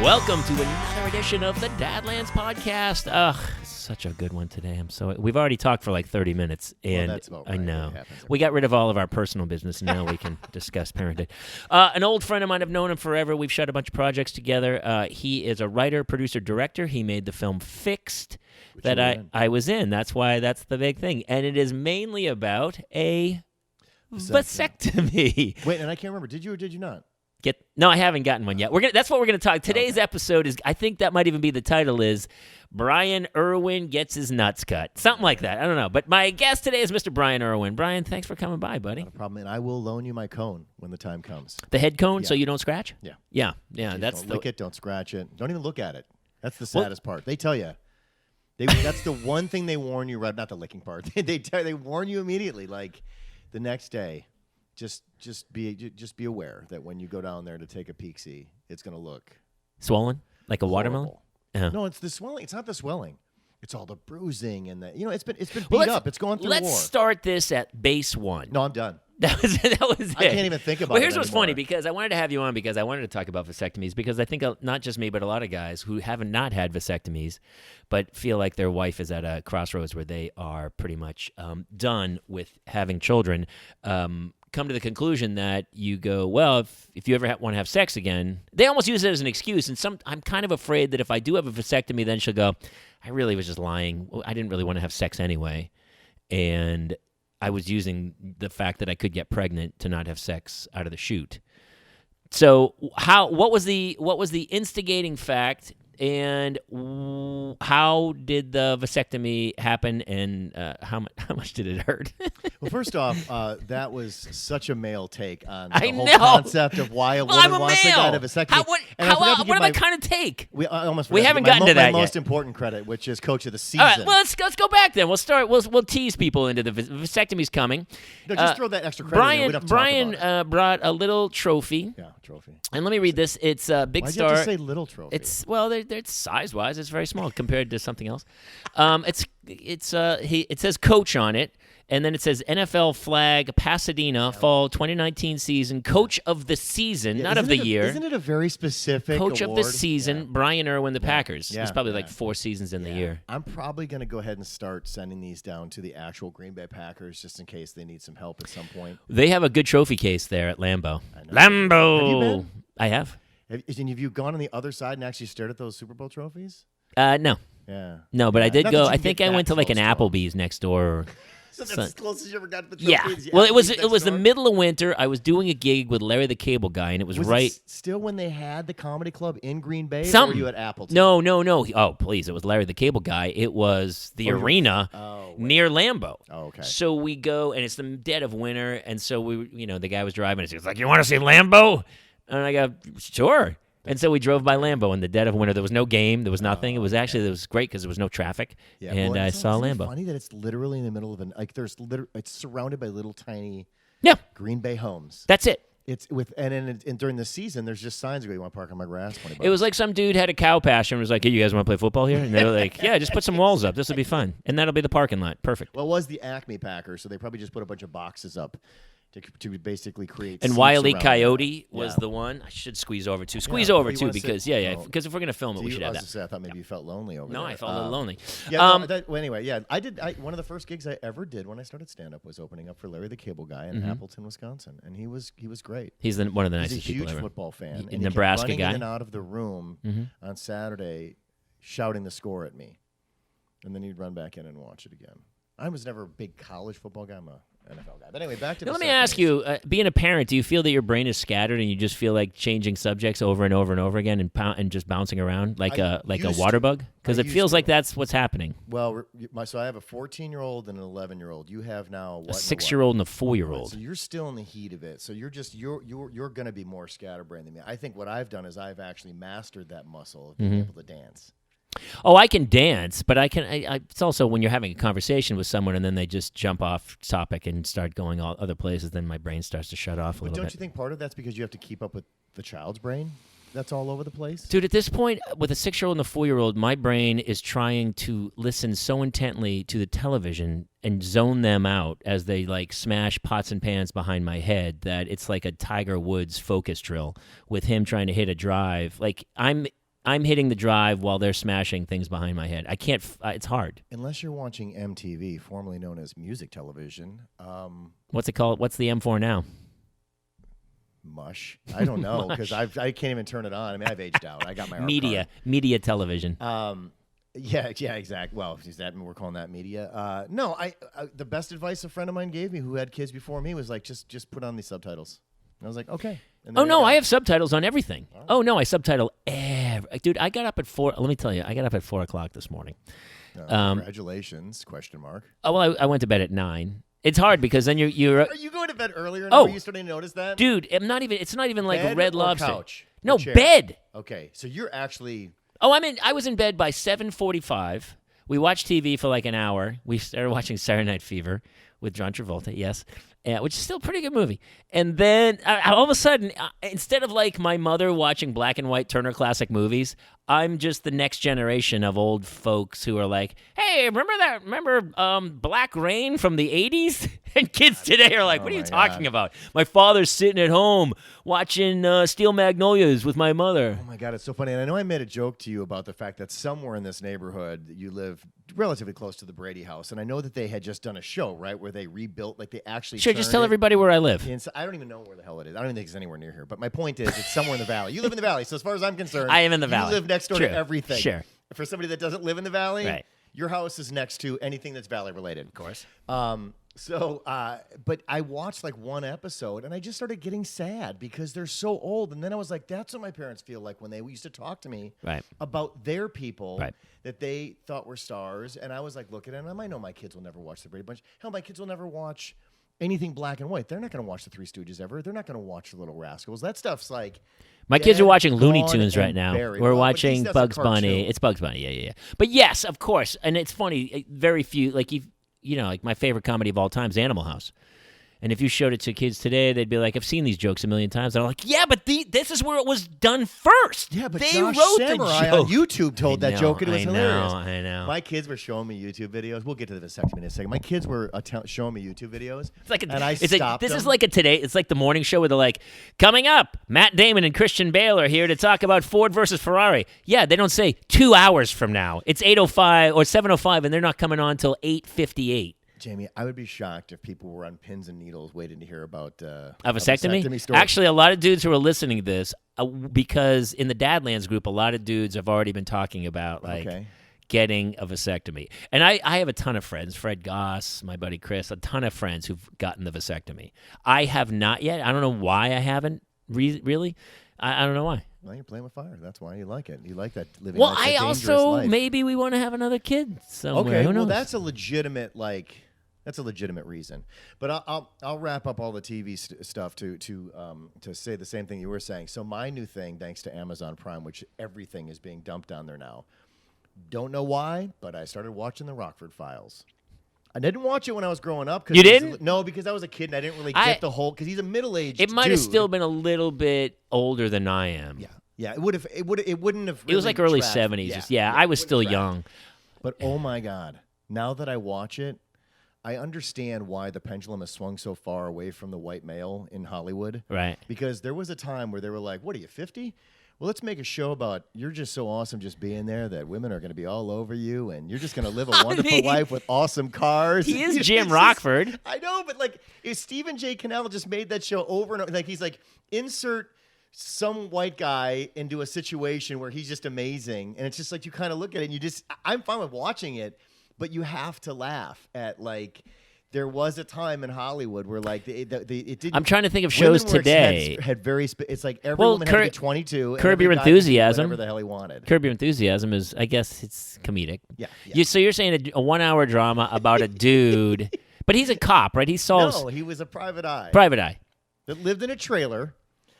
Welcome to another edition of the DadLands podcast. Ugh, such a good one today. We've already talked for like 30 minutes, and that's about right. I know. We got rid of all of our personal business, and now we can discuss parenthood. An old friend of mine, I've known him forever. We've shot a bunch of projects together. He is a writer, producer, director. He made the film Fixed that I was in. That's why that's the big thing. And it is mainly about a vasectomy. Wait, and I can't remember. Did you or did you not? No, I haven't gotten one yet. That's what we're going to talk. Today's episode is, I think that might even be the title, is Bryan Erwin Gets His Nuts Cut. Something like that. I don't know. But my guest today is Mr. Bryan Erwin. Bryan, thanks for coming by, buddy. Not a problem. And I will loan you my cone when the time comes. The head cone, so you don't scratch? Yeah. Yeah. Don't lick it. Don't scratch it. Don't even look at it. That's the saddest part. They tell you. That's the one thing they warn you, right? Not the licking part. They warn you immediately, like the next day. Just be aware that when you go down there to take a peek-see, it's going to look swollen, like a watermelon. Uh-huh. No, it's the swelling. It's not the swelling. It's all the bruising and it's been beat up. It's going through war. Let's start this at base one. No, I'm done. That was it. I can't even think about it. Well, here's what's anymore. funny, because I wanted to have you on because I wanted to talk about vasectomies, because I think not just me, but a lot of guys who haven't not had vasectomies but feel like their wife is at a crossroads where they are pretty much done with having children, come to the conclusion that you go, well, if you ever want to have sex again, they almost use it as an excuse. And I'm kind of afraid that if I do have a vasectomy, then she'll go, I really was just lying. I didn't really want to have sex anyway. And I was using the fact that I could get pregnant to not have sex out of the chute. So what was the instigating fact, and how did the vasectomy happen, and how much did it hurt? Well, first off, that was such a male take on the whole know. concept of why a woman wants to get a vasectomy. What am I kind of take? We haven't gotten to that yet. My most important credit, which is coach of the season. All right, well, let's go back then. We'll start. We'll tease people into the vasectomy's coming. No, just throw that extra credit. Bryan brought a little trophy. Yeah, trophy. And let me read this. It's a big Why'd star. you have to say little trophy? They're size-wise, it's very small compared to something else. It says coach on it, and then it says NFL flag Pasadena fall 2019 season coach of the season, not of the year. Isn't it a very specific coach award? of the season? Bryan Erwin, the Packers. Yeah. It's probably like 4 seasons in the year. I'm probably going to go ahead and start sending these down to the actual Green Bay Packers just in case they need some help at some point. They have a good trophy case there at Lambeau. Lambeau. Have you been? I have. Have you gone on the other side and actually stared at those Super Bowl trophies? No. Yeah. No, but I did go. I think I went to like an close Applebee's next door. So that's as close as you ever got to the Yeah. trophies? Well, it was the middle of winter. I was doing a gig with Larry the Cable Guy, and it was right. It still when they had the comedy club in Green Bay, or were you at Appleton? No. Oh, please. It was Larry the Cable Guy. It was the arena near Lambeau. Oh, okay. So we go, and it's the dead of winter, and so the guy was driving, and he was like, "You want to see Lambeau?" And I go, "Sure." And so we drove by Lambeau in the dead of winter. There was no game. There was nothing. It was great because there was no traffic. Yeah, and I saw Lambeau. It's funny that it's literally in the middle of it's surrounded by little tiny Green Bay homes. That's it. It's and during the season, there's just signs that you want to park on my grass. $20. It was like some dude had a cow pasture and was like, "Hey, you guys want to play football here?" And they were like, "Yeah, just put some walls up. This will be fun, and that'll be the parking lot. Perfect." Well, it was the Acme Packers, so they probably just put a bunch of boxes up to basically create. And Wile E. Coyote was the one. I should squeeze over too. Because because if we're gonna film it, we should have that. I thought maybe you felt lonely over there. No, I felt a little lonely. I did. One of the first gigs I ever did when I started stand up was opening up for Larry the Cable Guy in Appleton, Wisconsin, and he was great. He's one of the nicest people ever. He's a huge football fan. And Nebraska guy. Running in and out of the room on Saturday, shouting the score at me, and then he'd run back in and watch it again. I was never a big college football guy. I'm a NFL guy. But anyway, back to let me ask you, being a parent, do you feel that your brain is scattered and you just feel like changing subjects over and over and over again and just bouncing around like a water bug? Because it feels like that's what's happening. Well, so I have a 14-year-old and an 11-year-old. You have now a 6-year-old and a 4-year-old. So you're still in the heat of it. So you're going to be more scatterbrained than me. I think what I've done is I've actually mastered that muscle of being able to dance. Oh, I can dance, but it's also when you're having a conversation with someone and then they just jump off topic and start going all other places, then my brain starts to shut off a little bit. But don't you think part of that's because you have to keep up with the child's brain? That's all over the place? Dude, at this point, with a 6-year-old and a 4-year-old, my brain is trying to listen so intently to the television and zone them out as they like smash pots and pans behind my head that it's like a Tiger Woods focus drill with him trying to hit a drive. Like I'm hitting the drive while they're smashing things behind my head. I can't. It's hard. Unless you're watching MTV, formerly known as music television. What's it called? What's the M4 now? Mush. I don't know because I can't even turn it on. I mean, I've aged out. I got my media television. Yeah, exactly. Well, is that we're calling that media? No, I the best advice a friend of mine gave me who had kids before me was like, just put on the subtitles. And I was like, okay. Oh no, I have subtitles on everything. Oh no, I subtitle dude. I got up at 4. Let me tell you, I got up at 4 o'clock this morning. Congratulations? Question mark. Oh well, I went to bed at 9. It's hard because then you're. Are you going to bed earlier? Now? Are you starting to notice that? Dude, it's not even like bed a Red or Lobster. Couch No, chair? bed. Okay, so you're actually. Oh, I was in bed by 7:45. We watched TV for like an hour. We started watching Saturday Night Fever with John Travolta, yes, which is still a pretty good movie. And then all of a sudden, instead of like my mother watching black and white Turner Classic Movies, I'm just the next generation of old folks who are like, hey, remember Black Rain from the 80s? And kids today are like, what are you talking about? My father's sitting at home watching Steel Magnolias with my mother. Oh, my God, it's so funny. And I know I made a joke to you about the fact that somewhere in this neighborhood, you live relatively close to the Brady house. And I know that they had just done a show, right, where they rebuilt, like they actually Sure, just tell everybody where I live. I don't even know where the hell it is. I don't even think it's anywhere near here. But my point is, it's somewhere in the valley. You live in the valley. So as far as I'm concerned, I am in the valley. You live next door to everything. Sure. For somebody that doesn't live in the valley, right. Your house is next to anything that's valley related. Of course. But I watched like one episode and I just started getting sad because they're so old. And then I was like, that's what my parents feel like when they used to talk to me about their people that they thought were stars. And I was like, look at them. I know my kids will never watch the Brady Bunch. Hell, my kids will never watch anything black and white. They're not going to watch the Three Stooges ever. They're not going to watch the Little Rascals. That stuff's like... My kids are watching Looney Tunes right now. Buried. We're watching Bugs Bunny. It's Bugs Bunny, yeah. But yes, of course, and it's funny. Very few, like like my favorite comedy of all time is Animal House. And if you showed it to kids today, they'd be like, "I've seen these jokes a million times." And I'm like, "Yeah, but this is where it was done first." Yeah, but they Josh wrote Samurai the joke on YouTube told that joke, and it was hilarious. I know. My kids were showing me YouTube videos. We'll get to the vasectomy in a second. My kids were showing me YouTube videos, and I stopped them. This is like a today. It's like the morning show where they're like, "Coming up, Matt Damon and Christian Bale are here to talk about Ford versus Ferrari." Yeah, they don't say 2 hours from now. It's 8:05 or 7:05, and they're not coming on till 8:58. Jamie, I would be shocked if people were on pins and needles waiting to hear about a vasectomy story. Actually, a lot of dudes who are listening to this, because in the DadLands group, a lot of dudes have already been talking about getting a vasectomy. And I have a ton of friends, Fred Goss, my buddy Chris, a ton of friends who've gotten the vasectomy. I have not yet. I don't know why I haven't, really. I don't know why. Well, you're playing with fire. That's why you like it. You like that living. Well, I also life. Maybe we want to have another kid somewhere. Okay, Who knows? well, that's a legitimate reason. But I'll wrap up all the TV stuff to say the same thing you were saying. So my new thing, thanks to Amazon Prime, which everything is being dumped down there now. Don't know why, but I started watching the Rockford Files. I didn't watch it when I was growing up. You didn't? No, because I was a kid and I didn't really get the whole. Because he's a middle-aged. It might have still been a little bit older than I am. Yeah. It wouldn't have. Really it was like early tracked. 70s. Yeah, I was still young. But oh my God, now that I watch it, I understand why the pendulum has swung so far away from the white male in Hollywood. Right. Because there was a time where they were like, "What are you, 50? Well, let's make a show about you're just so awesome just being there that women are going to be all over you and you're just going to live a wonderful life with awesome cars." He is Jim Rockford. I know, but like if Stephen J. Cannell just made that show over and over, like he's like, insert some white guy into a situation where he's just amazing. And it's just like you kind of look at it and I'm fine with watching it, but you have to laugh at like, there was a time in Hollywood where like it didn't. I'm trying to think of shows today. Had very. It's like every woman had to be 22. Curb Your Enthusiasm. Whatever the hell he wanted. Curb Your Enthusiasm is, I guess, it's comedic. Yeah. So you're saying a 1 hour drama about a dude, but he's a cop, right? He solves. No, he was a private eye. Private eye that lived in a trailer.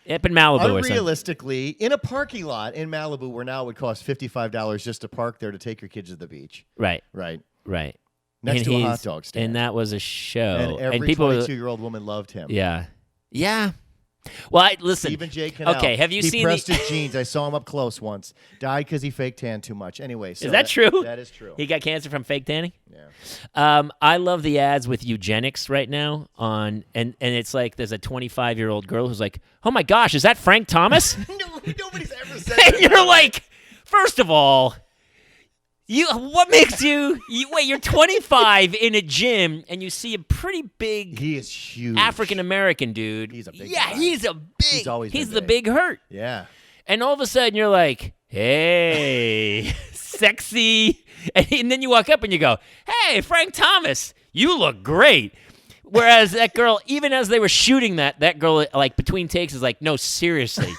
Up in Malibu, unrealistically, in a parking lot in Malibu, where now it would cost $55 just to park there to take your kids to the beach. Right. Next to a hot dog stand. And that was a show. And every 22-year-old woman loved him. Yeah. Well, listen. Stephen J. Cannell. Okay, have you seen He pressed his jeans. I saw him up close once. Died because he fake tanned too much. Anyway. So is that true? That is true. He got cancer from fake tanning? Yeah. I love the ads with eugenics right now and it's like there's a 25-year-old girl who's like, "Oh my gosh, is that Frank Thomas?" No, nobody's ever said that. And you're like, First of all, what makes you wait? You're 25 in a gym, and you see a pretty big. He is huge. African American dude. He's a big yeah, guy. he's a big. He's always been he's the big. big hurt. Yeah. And all of a sudden, you're like, hey, sexy. And then you walk up and you go, hey, Frank Thomas, you look great. Whereas that girl, even as they were shooting that girl, like, between takes is like, no, seriously,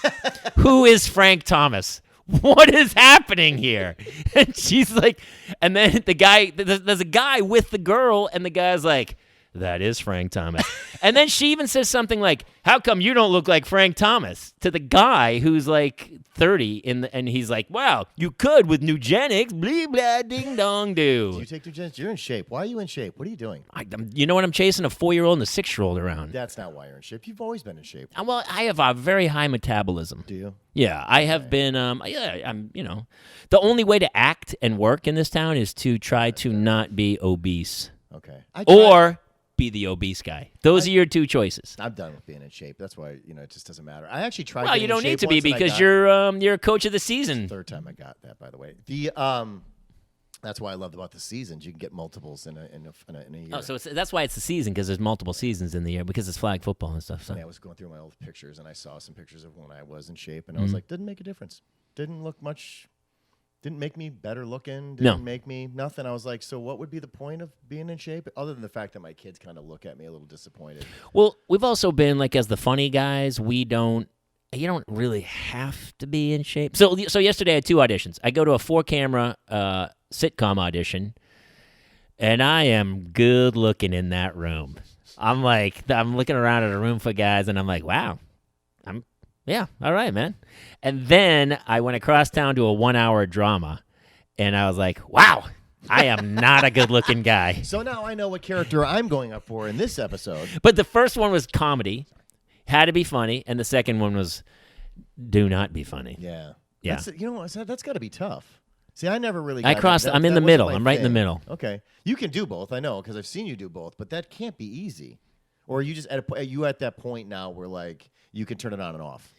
who is Frank Thomas? What is happening here? And she's like, and then there's a guy with the girl, and the guy's like, that is Frank Thomas. And then she even says something like, how come you don't look like Frank Thomas? To the guy who's like 30, and he's like, wow, you could with Nugenics, blah, blah, ding, dong, Do do. you take Nugenics? You're in shape. Why are you in shape? What are you doing? You know what? I'm chasing a 4-year-old and a 6-year-old around. That's not why you're in shape. You've always been in shape. Well, I have a very high metabolism. Do you? Yeah, I have been. I'm. The only way to act and work in this town is to try to not be obese, Okay. or be the obese guy. Those are your two choices. I'm done with being in shape. That's why it just doesn't matter. I actually tried. Well, getting you don't in shape need to be once, and I because got- you're a coach of the season. Third time I got that, by the way. That's why I loved about the seasons. You can get multiples in a year. Oh, so that's why it's the season, because there's multiple seasons in the year, because it's flag football and stuff. So I was going through my old pictures, and I saw some pictures of when I was in shape, and I was like, didn't make a difference. Didn't look much. Didn't make me better looking. Didn't make me nothing. I was like, so what would be the point of being in shape, other than the fact that my kids kind of look at me a little disappointed? Well, we've also been like, as the funny guys, you don't really have to be in shape. So yesterday I had 2 auditions. I go to a 4-camera sitcom audition, and I am good looking in that room. I'm looking around at a room full of guys, and I'm like, wow, yeah, all right, man. And then I went across town to a 1-hour drama, and I was like, wow, I am not a good looking guy. So now I know what character I'm going up for in this episode. But the first one was comedy, had to be funny, and the second one was do not be funny. Yeah. Yeah. That's got to be tough. See, I never really. I'm in the middle. I'm right in the middle. Okay, you can do both. I know because I've seen you do both, but that can't be easy. Or are you just at that point now where like you can turn it on and off?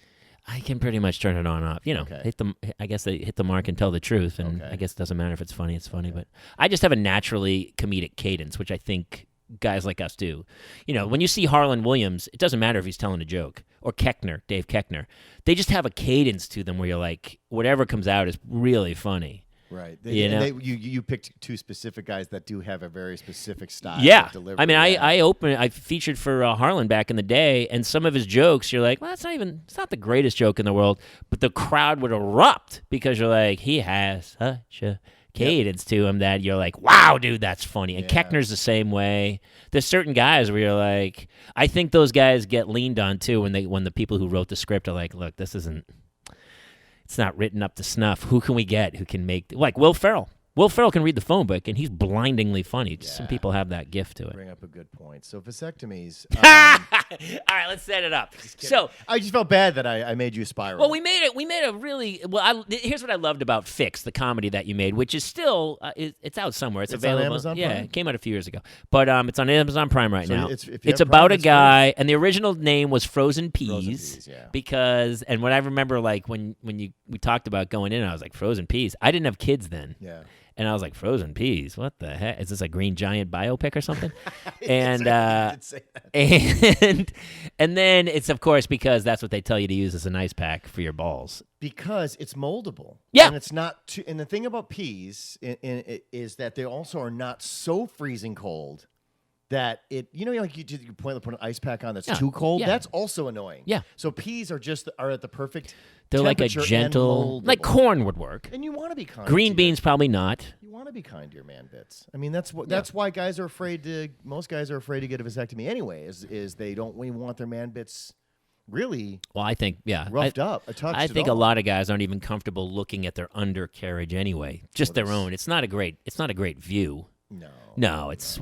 I can pretty much turn it on and off. Okay. I guess they hit the mark and tell the truth, and Okay. I guess it doesn't matter if it's funny. It's funny, but I just have a naturally comedic cadence, which I think guys like us do. When you see Harlan Williams, it doesn't matter if he's telling a joke, or Dave Koechner. They just have a cadence to them where you're like, whatever comes out is really funny. Right. You picked 2 specific guys that do have a very specific style. Yeah. Of delivery. I mean, I featured for Harlan back in the day, and some of his jokes, you're like, well, it's not the greatest joke in the world, but the crowd would erupt because you're like, he has such a cadence to him that you're like, wow, dude, that's funny. And Koechner's the same way. There's certain guys where you're like, I think those guys get leaned on too when the people who wrote the script are like, look, it's not written up to snuff. Who can we get who can make... Like Will Ferrell. Will Ferrell can read the phone book, and he's blindingly funny. Yeah. Some people have that gift to it. Bring up a good point. So vasectomies. All right, let's set it up. So I just felt bad that I made you spiral. well, we made a really well. Here's what I loved about Fix, the comedy that you made, which is still it's out somewhere. It's available. on Amazon Prime? Yeah, it came out a few years ago, but it's on Amazon Prime right So now. if you It's have about Prime, a it's guy, and the original name was Frozen Peas. Peas, yeah. Because what I remember, like when we talked about going in, I was like, Frozen Peas. I didn't have kids then. Yeah. And I was like, Frozen Peas? What the heck? Is this a Green Giant biopic or something? and and then it's, of course, because that's what they tell you to use as an ice pack for your balls. Because it's moldable. Yeah. And it's not and the thing about peas is that they also are not so freezing cold that like you put an ice pack on that's too cold. Yeah. That's also annoying. Yeah. So peas are at the perfect They're like a temperature and gentle, like moldable. corn would work. And you want to be kind. Green to beans probably not. You want to be kind to your man bits. I mean, that's why guys are afraid to. Most guys are afraid to get a vasectomy anyway. Is they don't want their man bits really. Well, I think roughed up. I think a lot of guys aren't even comfortable looking at their undercarriage anyway. Just their own. It's not a great view. No, it's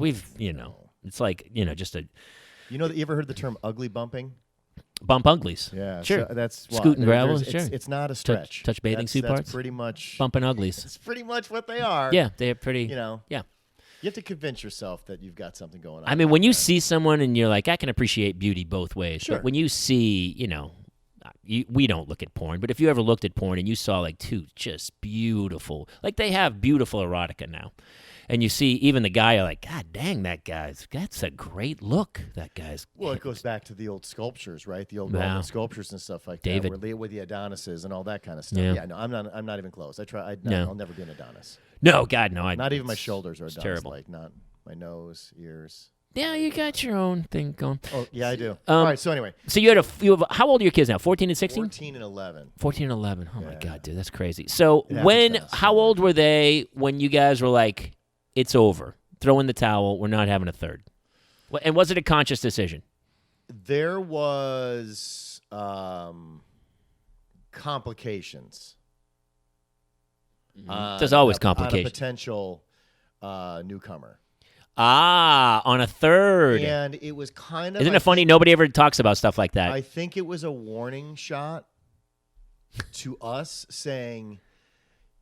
it's like just a. You ever heard the term ugly bumping? Bump uglies. Yeah, sure. So that's Scoot and gravel. Sure. It's not a stretch. Touch bathing suit that's parts. Pretty much. Bumping uglies. It's pretty much what they are. Yeah, they're pretty. Yeah. You have to convince yourself that you've got something going on. I mean, when you see someone and you're like, I can appreciate beauty both ways. Sure. But when you see, we don't look at porn, but if you ever looked at porn and you saw like two just beautiful, like they have beautiful erotica now, and you see even the guy, you're like, God dang, that's a great look. That guy's. Well, it goes back to the old sculptures, right? The old Wow. Roman sculptures and stuff like David. that, with the Adonises and all that kind of stuff. Yeah. Yeah, no, I'm not even close. No. I'll never be an Adonis. No, God, no. Not even my shoulders are Adonis. terrible. Like not my nose, ears. Yeah, you got your own thing going. Oh, yeah, I do. All right, so anyway. So you have how old are your kids now? 14 and 16? 14 and 11. 14 and 11. Oh, my Yeah. God, dude, that's crazy. So It happens fast. how old were they when you guys were like, it's over, throw in the towel, we're not having a third? And was it a conscious decision? There was complications. There's always On a complications. potential newcomer. On a third. And it was kind of... Isn't it funny? Nobody ever talks about stuff like that. I think it was a warning shot to us saying,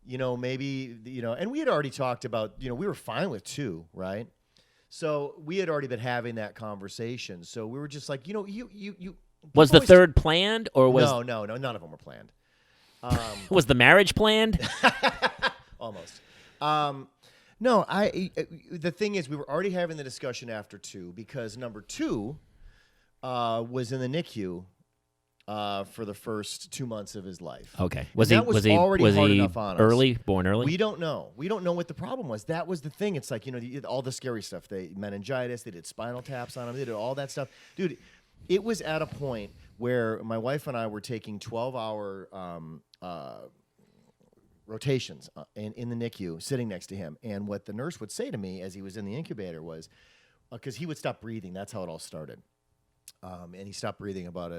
maybe, and we had already talked about, we were fine with 2, right? So we had already been having that conversation. So we were just like, you was the third planned or was... No, none of them were planned. Was the marriage planned? Almost. No, the thing is, we were already having the discussion after 2 because number 2 was in the NICU for the first 2 months of his life. Okay. Was he early, born early? We don't know. We don't know what the problem was. That was the thing. It's like, all the scary stuff. Meningitis, they did spinal taps on him, they did all that stuff. Dude, it was at a point where my wife and I were taking 12-hour rotations in the NICU, sitting next to him. And what the nurse would say to me as he was in the incubator was, because he would stop breathing. That's how it all started. And he stopped breathing about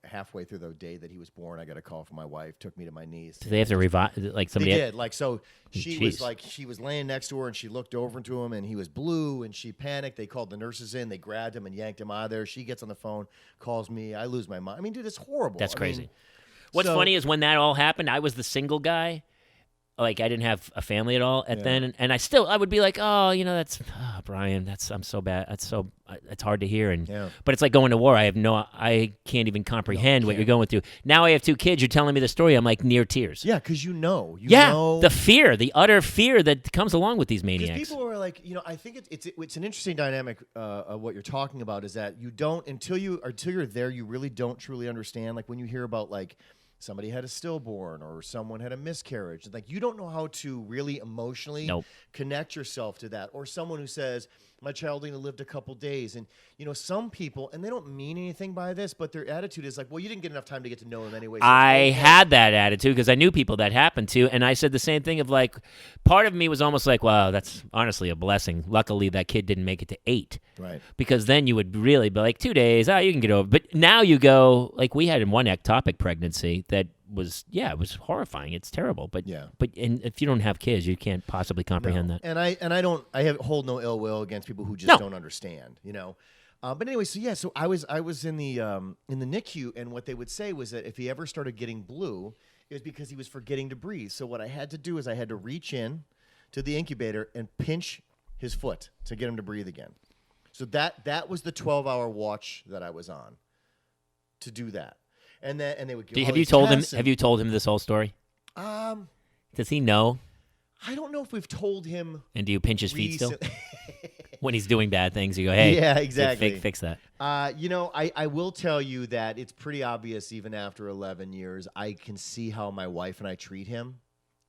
halfway through the day that he was born. I got a call from my wife, took me to my knees. Do they have to revive? Like somebody They did. Like, so she Jeez. was like, she was laying next to her and she looked over to him and he was blue and she panicked. They called the nurses in. They grabbed him and yanked him out of there. She gets on the phone, calls me. I lose my mind. I mean, dude, it's horrible. That's crazy. I mean, What's funny is when that all happened, I was the single guy. Like, I didn't have a family at all then, and I would be like, Bryan, I'm so bad. It's hard to hear, but it's like going to war. I can't even comprehend what you're going through. Now I have 2 kids. You're telling me the story. I'm like near tears. Yeah, because you know. The fear, the utter fear that comes along with these maniacs. Because people are like, I think it's an interesting dynamic of what you're talking about is that you don't until you're there, you really don't truly understand. Like when you hear about like somebody had a stillborn or someone had a miscarriage. Like you don't know how to really emotionally connect yourself to that. Or someone who says, my child only lived a couple days. And, some people, and they don't mean anything by this, but their attitude is like, well, you didn't get enough time to get to know them anyway. So I had that attitude because I knew people that happened to. And I said the same thing of like, part of me was almost like, wow, that's honestly a blessing. Luckily, that kid didn't make it to 8. Right. Because then you would really be like 2 days, you can get over. But now you go, like we had one ectopic pregnancy that was, it was horrifying. It's terrible. But if you don't have kids, you can't possibly comprehend that. And I hold no ill will against people who just don't understand, But anyway, so I was in the NICU, and what they would say was that if he ever started getting blue, it was because he was forgetting to breathe. So what I had to do is I had to reach in to the incubator and pinch his foot to get him to breathe again. So that was the 12-hour watch that I was on to do that. And they would give have you told him this whole story? Does he know? I don't know if we've told him. And do you pinch his feet still? When he's doing bad things, you go, hey, yeah, exactly. Fix that. I will tell you that it's pretty obvious even after 11 years, I can see how my wife and I treat him.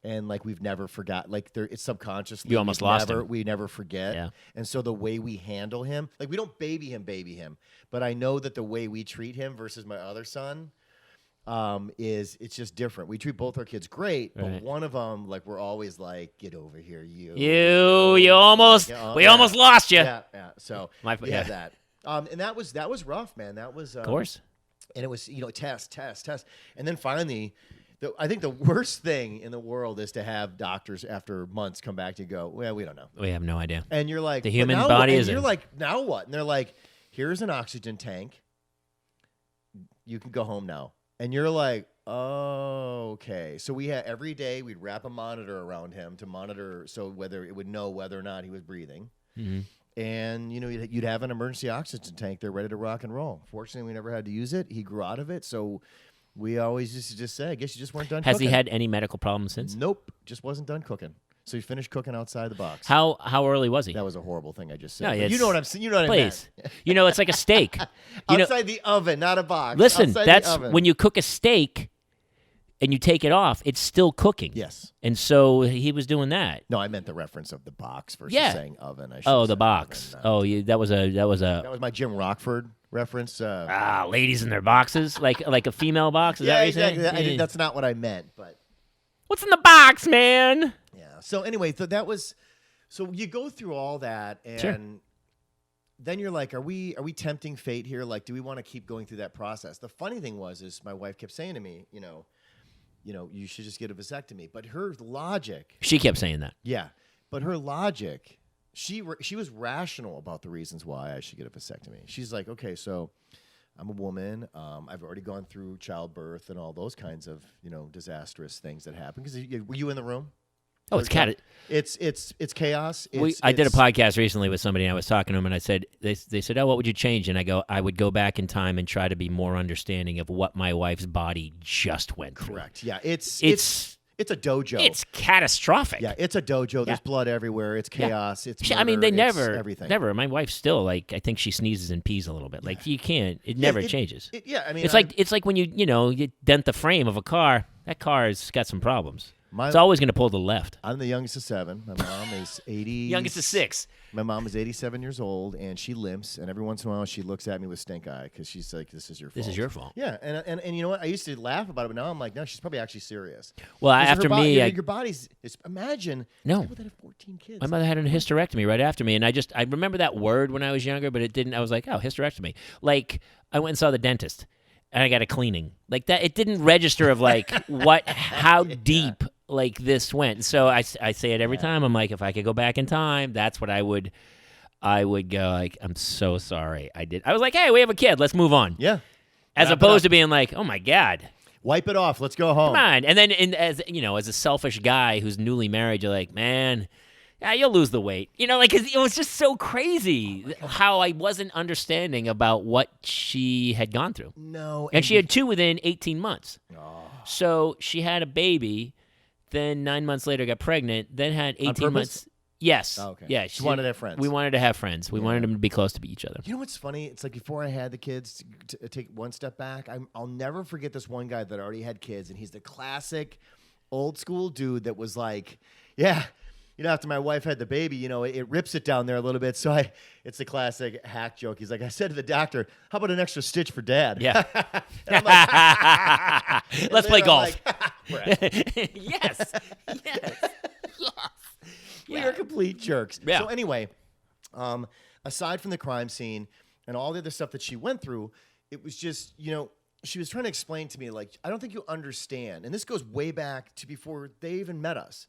And like we've never forgot, like it's subconsciously. You almost lost him. We never forget. Yeah. And so the way we handle him, like we don't baby him, but I know that the way we treat him versus my other son, it's just different. We treat both our kids great, but one of them, like we're always like, get over here, we almost lost you. Yeah. So we had that. And that was rough, man. That was of course. And it was test, and then finally. I think the worst thing in the world is to have doctors after months come back to go, well, we don't know. We have no idea. And you're like, the human body is. You're like, now what? And they're like, here's an oxygen tank. You can go home now. And you're like, oh, okay. So we had every day we'd wrap a monitor around him to monitor so whether it would know whether or not he was breathing. Mm-hmm. And you'd have an emergency oxygen tank there ready to rock and roll. Fortunately, we never had to use it. He grew out of it, so. We always used to just say, I guess you just weren't done Has cooking. he had any medical problems since? Nope. Just wasn't done cooking. So he finished cooking outside the box. How early was he? That was a horrible thing I just said. No, But it's- you know what I'm saying? You know what Please. I meant. You know, it's like a steak. You know, Outside the oven, not a box. listen, Outside that's the oven. when you cook a steak and you take it off, it's still cooking. Yes. And so he was doing that. No, I meant the reference of the box versus Yeah. saying oven. I should Oh, have the said box. oven, Oh, that was a That was my Jim Rockford reference. ladies in their boxes, like a female box. Is that Yeah, what you're exactly. saying? That's not what I meant, but What's in the box, man? yeah. So anyway, that was. So you go through all that, and Sure. then you're like, are we tempting fate here? Like, do we want to keep going through that process? The funny thing is my wife kept saying to me, you should just get a vasectomy. But her logic, She kept saying that. yeah, but her logic, she was rational about the reasons why I should get a vasectomy. She's like, okay, so I'm a woman. I've already gone through childbirth and all those kinds of disastrous things that happen. Because were you in the room? Oh, it's cat. It's chaos. I did a podcast recently with somebody, and I was talking to them, and I said, they said, oh, what would you change? And I go, I would go back in time and try to be more understanding of what my wife's body just went through. Correct. Yeah, it's a dojo. It's catastrophic. Yeah, it's a dojo. There's Yeah. blood everywhere. It's chaos. It's I mean, murder, they it's never, everything. never. My wife still I think she sneezes and pees a little bit. Like you can't. It never changes. I mean, It's like when you dent the frame of a car. That car has got some problems. My- It's always going to pull to the left. I'm the youngest of 7. My mom is 80. Youngest of 6. My mom is 87 years old, and she limps. And every once in a while, she looks at me with stink eye because she's like, "This is your fault." This is your fault. Yeah, and you know what? I used to laugh about it, but now I'm like, no, she's probably actually serious. Well, 'Cause after her me, your body's. Imagine. No. People that have 14 kids. My mother had a hysterectomy right after me, and I remember that word when I was younger, but it didn't. I was like, oh, hysterectomy. Like I went and saw the dentist, and I got a cleaning like that. It didn't register of like how deep like this went. So I say it every time. I'm like, if I could go back in time, that's what I would go like, I'm so sorry. I was like, hey, we have a kid. Let's move on. Yeah. As Wrap it opposed up. to being like, oh my God. Wipe it off. Let's go home. Come on. And then as a selfish guy who's newly married, you're like, man, yeah, you'll lose the weight. Like 'cause it was just so crazy how I wasn't understanding about what she had gone through. No. And she had 2 within 18 months. Oh. So she had a baby, then 9 months later got pregnant, then had 18 purpose? months. Yes. Oh, okay. Yeah. She wanted to have friends. We wanted to have friends. We wanted them to be close to each other. You know what's funny? It's like before I had the kids, to take one step back, I'll never forget this one guy that already had kids, and he's the classic old school dude that was like, yeah, after my wife had the baby, it rips it down there a little bit. So it's the classic hack joke. He's like, I said to the doctor, how about an extra stitch for dad? Yeah. And I'm like, Let's play I'm golf. like, Yes. We are complete jerks. Yeah. So anyway, aside from the crime scene and all the other stuff that she went through, it was just, she was trying to explain to me, like, I don't think you understand. And this goes way back to before they even met us.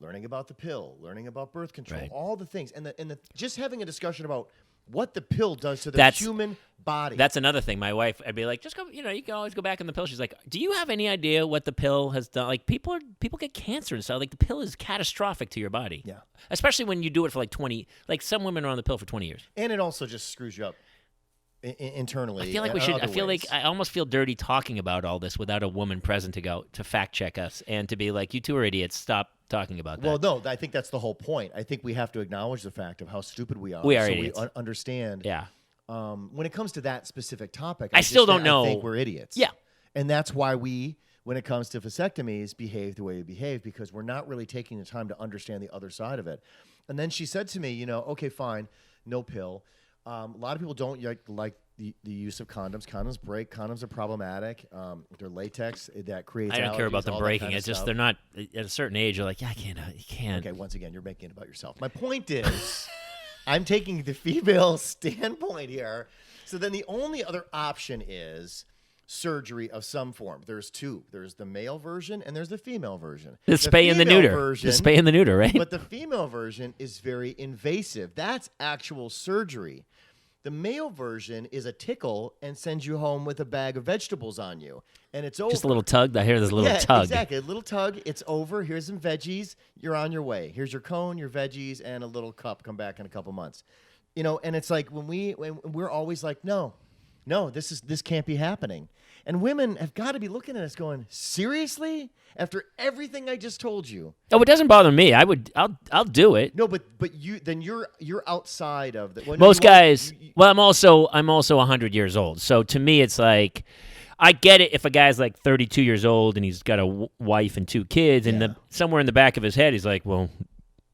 Learning about the pill, learning about birth control, Right. all the things. And just having a discussion about what the pill does to the human body. That's another thing. My wife, I'd be like, just go, you can always go back on the pill. She's like, do you have any idea what the pill has done? Like people get cancer and stuff. Like the pill is catastrophic to your body. Yeah. Especially when you do it for like 20, like some women are on the pill for 20 years. And it also just screws you up internally. I feel like we in should, other I feel ways. like I almost feel dirty talking about all this without a woman present to fact check us and to be like, you two are idiots. Stop talking about that. Well, no, I think that's the whole point. I think we have to acknowledge the fact of how stupid we are. We are so idiots. We understand. Yeah. When it comes to that specific topic, I still don't I know. think we're idiots. Yeah. And that's why we, when it comes to vasectomies, behave the way we behave because we're not really taking the time to understand the other side of it. And then she said to me, okay, fine, no pill. A lot of people don't like the use of condoms. Condoms break. Condoms are problematic. They're latex. That creates I don't care allergies, about them all that breaking. kind of It's just stuff. they're not at a certain age. You're like, yeah, you can't. Okay, once again, you're making it about yourself. My point is, I'm taking the female standpoint here. So then the only other option is surgery of some form. There's 2. There's the male version and there's the female version. The spay and the female neuter. version- The spay and the neuter, right? But the female version is very invasive. That's actual surgery. The male version is a tickle and sends you home with a bag of vegetables on you. And it's over. Just a little tug. I hear there's a little Yeah, tug. exactly. A little tug. It's over. Here's some veggies. You're on your way. Here's your cone, your veggies, and a little cup. Come back in a couple months. And it's like when we're always like, no, no, this can't be happening. And women have got to be looking at us going, seriously? After everything I just told you? Oh, it doesn't bother me. I'll do it. No, but you're outside of the Most guys. Well, I'm also 100 years old. So to me, it's like I get it if a guy's like 32 years old and he's got a wife and 2 kids, and somewhere in the back of his head, he's like, well,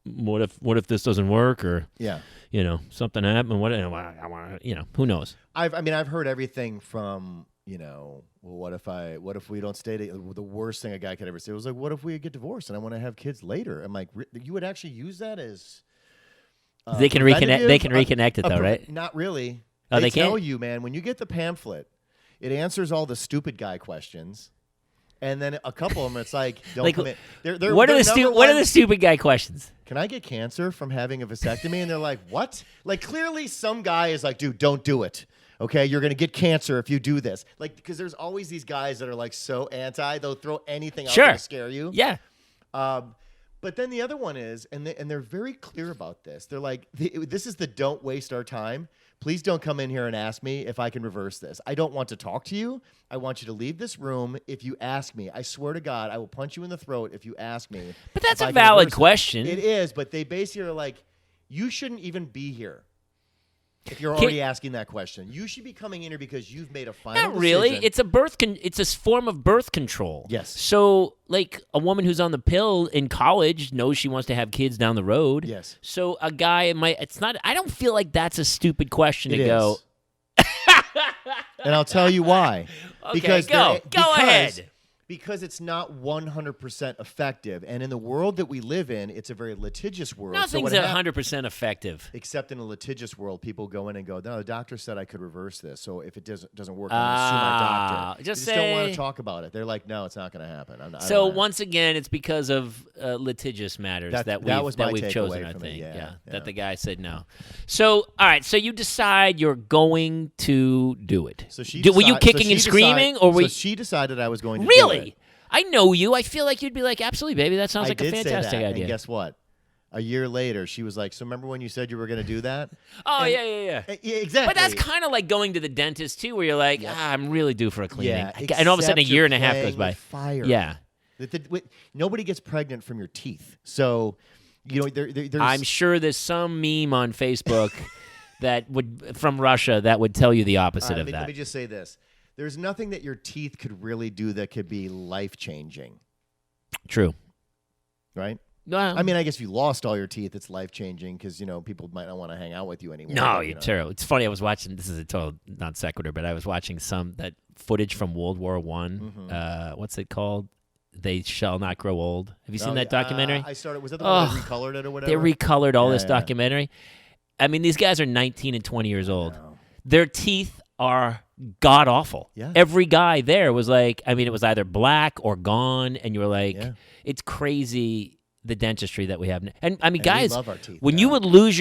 what if this doesn't work, or something happened? What I want to, who knows? I've heard everything from. Well, what if we don't stay together? The worst thing a guy could ever say was like, what if we get divorced and I want to have kids later? I'm like, you would actually use that as they can reconnect. They can reconnect it though, right? Not really. Oh, they tell can't? you, man, when you get the pamphlet, it answers all the stupid guy questions, and then a couple of them, it's like, don't come in. What are the stupid guy questions? Can I get cancer from having a vasectomy? And they're like, what? Like, clearly some guy is like, dude, don't do it. Okay, you're going to get cancer if you do this. Like, because there's always these guys that are like so anti, they'll throw anything out there to scare you. Yeah. But then the other one is, and they're very clear about this. They're like, this is the don't waste our time. Please don't come in here and ask me if I can reverse this. I don't want to talk to you. I want you to leave this room if you ask me. I swear to God, I will punch you in the throat if you ask me. But that's a valid question. It is, but they basically are like, you shouldn't even be here. If you're already asking that question, you should be coming in here because you've made a final decision. Not really. It's it's a form of birth control. Yes. So, like a woman who's on the pill in college knows she wants to have kids down the road. Yes. So a guy might. It's not. I don't feel like that's a stupid question to go. And I'll tell you why. Okay, because go ahead. Because it's not 100% effective. And in the world that we live in, it's a very litigious world. Nothing's 100% effective. Except in a litigious world, people go in and go, no, the doctor said I could reverse this. So if it doesn't work, I'm going to sue my doctor. They just don't want to talk about it. They're like, no, it's not going to happen. So once again, it's because of litigious matters that we've chosen, I think. That the guy said no. So, all right. So you decide you're going to do it. So were you kicking and screaming? So she decided I was going to do it. I know you. I feel like you'd be like, absolutely, baby. That sounds like a fantastic idea. And guess what? A year later, she was like, so remember when you said you were going to do that? Yeah, exactly. But that's kind of like going to the dentist, too, where you're like, I'm really due for a cleaning. And all of a sudden, a year and a half goes by. Fire. Yeah. Nobody gets pregnant from your teeth. So, there's... I'm sure there's some meme on Facebook from Russia that would tell you the opposite of that. Let me just say this. There's nothing that your teeth could really do that could be life-changing. True. Right? I mean, I guess if you lost all your teeth, it's life-changing because, people might not want to hang out with you anymore. No, you're terrible. It's funny. I was watching, this is a total non sequitur, but I was watching that footage from World War I. Mm-hmm. What's it called? They Shall Not Grow Old. Have you seen that documentary? I started. Was that the one that recolored it or whatever? They recolored all this documentary. I mean, these guys are 19 and 20 years old. Their teeth are god awful. Yeah. Every guy there was like, it was either black or gone, and you were like, it's crazy the dentistry that we have. And guys, we love our teeth, when you would lose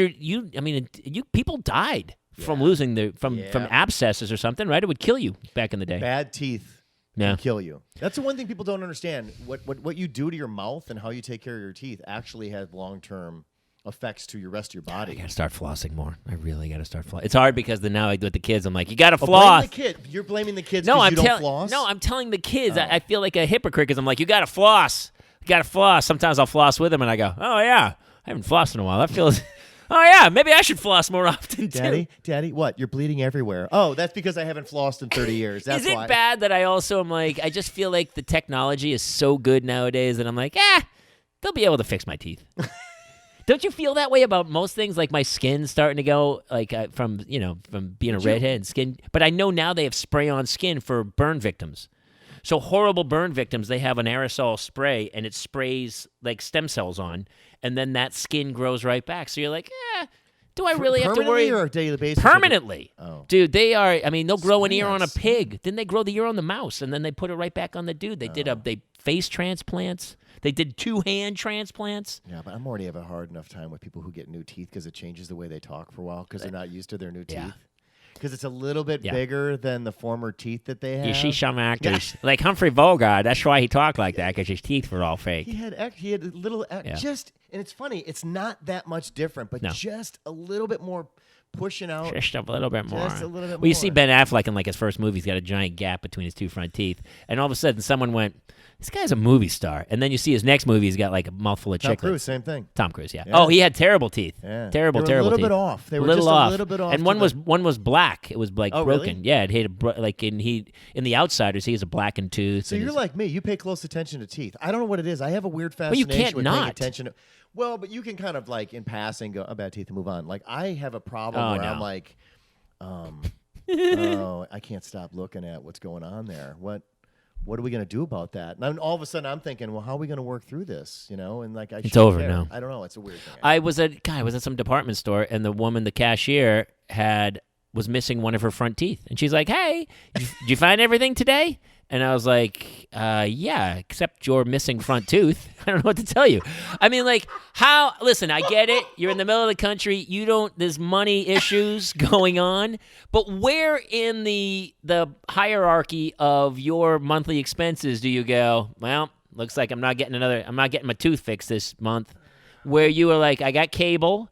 people died from losing from abscesses or something, right? It would kill you back in the day. Bad teeth can kill you. That's the one thing people don't understand. What you do to your mouth and how you take care of your teeth actually has long-term effects to your rest of your body. I gotta start flossing more. I really gotta start flossing. It's hard because now I do it with the kids. I'm like, you gotta floss. Blame the kid. You're blaming the kids because you don't floss? No, I'm telling the kids. I feel like a hypocrite because I'm like, you gotta floss. You gotta floss. Sometimes I'll floss with them and I go, oh yeah, I haven't flossed in a while. That feels... Oh yeah, maybe I should floss more often too. Daddy, what? You're bleeding everywhere. Oh, that's because I haven't flossed in 30 years. That's why. Is it bad that I also am like, I just feel like the technology is so good nowadays that I'm like, they'll be able to fix my teeth. Don't you feel that way about most things? Like my skin's starting to go from being a redhead and skin. But I know now they have spray-on skin for burn victims. So horrible burn victims, they have an aerosol spray and it sprays like stem cells on, and then that skin grows right back. So you're like, do I really have to worry? Permanently or daily basis? Permanently. Oh. Dude, they are, they'll grow an ear on a pig. Then they grow the ear on the mouse, and then they put it right back on the dude. They did face transplants. They did 2 hand transplants. Yeah, but I'm already having a hard enough time with people who get new teeth because it changes the way they talk for a while because they're not used to their new teeth. Because it's a little bit bigger than the former teeth that they have. You see some actors, like Humphrey Bogart, that's why he talked like that, because his teeth were all fake. He had a little, and it's funny, it's not that much different, but just a little bit more pushing out Just a little bit more. Just a little bit Well, you see more. Ben Affleck in like his first movie, he's got a giant gap between his two front teeth, and all of a sudden someone went, "This guy's a movie star," and then you see his next movie, he's got like a mouthful of Tom chiclets. Cruise, same thing. Tom Cruise, yeah. Yeah. Oh, he had terrible teeth. Yeah. Terrible They were a little teeth. bit off. They were little just off. a little bit off. And one was black. It was like Oh, broken. really? Yeah, it had in The Outsiders, he has a blackened tooth. So and you're he's- like me. You pay close attention to teeth. I don't know what it is. I have a weird Well, you fascination can't with paying not. attention to. Well, but you can kind of like in passing go, "Oh, bad teeth," and move on. Like I have a problem where no. I'm like, oh, I can't stop looking at what's going on there. What are we gonna do about that? And all of a sudden I'm thinking, well, how are we gonna work through this? You know, and like It's over care. now. I don't know. It's a weird thing. I was at some department store, and the cashier, was missing one of her front teeth, and she's like, "Hey, did you find everything today?" And I was like, "Yeah, except your missing front tooth." I don't know what to tell you. I mean, like, how? Listen, I get it. You're in the middle of the country. You don't. There's money issues going on, but where in the hierarchy of your monthly expenses do you go? Well, looks like I'm not getting my tooth fixed this month. Where you were like, I got cable.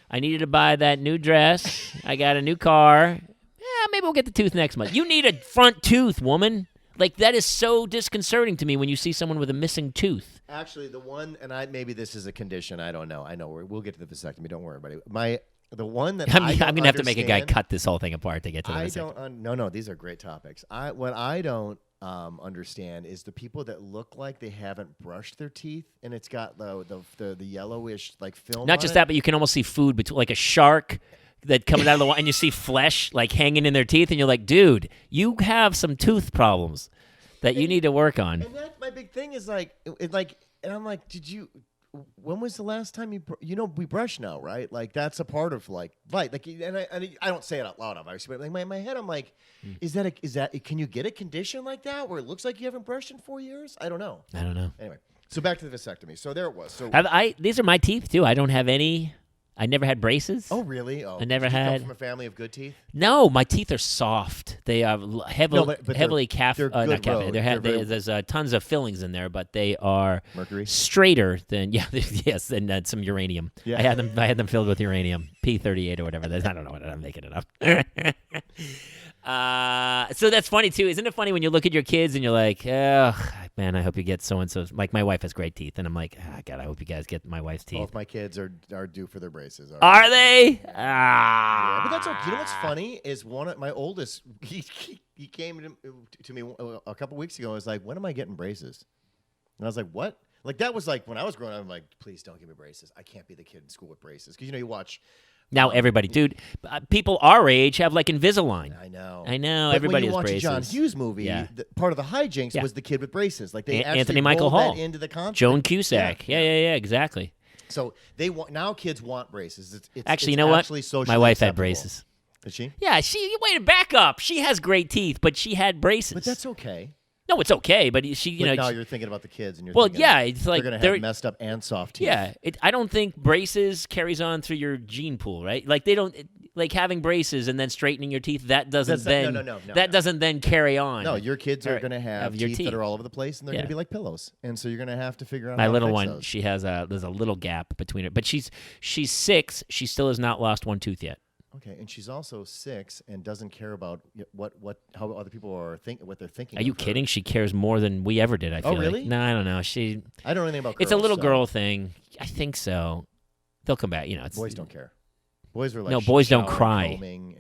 I needed to buy that new dress. I got a new car. Yeah, maybe we'll get the tooth next month. You need a front tooth, woman. Like, that is so disconcerting to me when you see someone with a missing tooth. Actually, the one, and maybe this is a condition. I don't know. I know we'll get to the vasectomy. Don't worry, buddy. The one that I'm I don't going to have to make a guy understand- cut this whole thing apart to get to the I vasectomy. don't. No. These are great topics. What I don't understand is the people that look like they haven't brushed their teeth, and it's got the yellowish like film. Not on just it. that, but you can almost see food between, like a shark that coming out of the water, and you see flesh like hanging in their teeth, and you're like, dude, you have some tooth problems that you need to work on. And that's my big thing is and I'm like, did you? When was the last time we brush now, right? Like that's a part of and I don't say it out loud, obviously, but like in my head, I'm like, is that can you get a condition like that where it looks like you haven't brushed in 4 years? I don't know. Anyway, so back to the vasectomy. So there it was. So These are my teeth too. I don't have any. I never had braces. oh really? Oh, I never did you had. come from a family of good teeth. No, my teeth are soft. They are heavily they're calf. good Not calf. road. There's tons of fillings in there, but they are Mercury? straighter than yes, and some uranium. Yeah. I had them filled with uranium, P38 or whatever. I don't know what I'm making it up. So that's funny too, isn't it? Funny when you look at your kids and you're like, "Oh man, I hope you get so and so." Like my wife has great teeth, and I'm like, God, I hope you guys get my wife's teeth. Both my kids are due for their braces. Are they? Yeah, but that's okay. You know what's funny is my oldest. He came to me a couple weeks ago. And was like, "When am I getting braces?" And I was like, "What?" Like that was like when I was growing up. I'm like, "Please don't give me braces. I can't be the kid in school with braces." Because you watch. Now everybody, dude, people our age have like Invisalign. I know. But Everybody has when you watch braces. a John Hughes movie, Yeah. part of the hijinks Yeah. was the kid with braces. Like they actually Anthony Michael rolled Hall, that into the contract. Joan Cusack. Yeah, exactly. So now kids want braces. It's Actually, it's you know what? actually socially My wife had acceptable. braces. Did she? Yeah, wait, back up. She has great teeth, but she had braces. But that's okay. No, it's okay, but But now you're thinking about the kids, and you're well, thinking, yeah, it's like they're gonna have messed up and soft teeth. Yeah, I don't think braces carries on through your gene pool, right? Like they don't like having braces and then straightening your teeth. That doesn't doesn't then carry on. No, your kids are Or going to have your teeth that are all over the place, and they're Yeah. going to be like pillows. And so you're going to have to figure out My how little to fix one, those. she has there's a little gap between her, but she's 6. She still has not lost one tooth yet. Okay, and she's also 6 and doesn't care about how other people are what they're thinking. Are you of her. kidding? She cares more than we ever did. I feel really? Like. No, I don't know. I don't know anything about girls. It's a little so girl thing. I think so. They'll come back. It's, Boys don't care. Boys are like No, boys don't showering, cry. combing.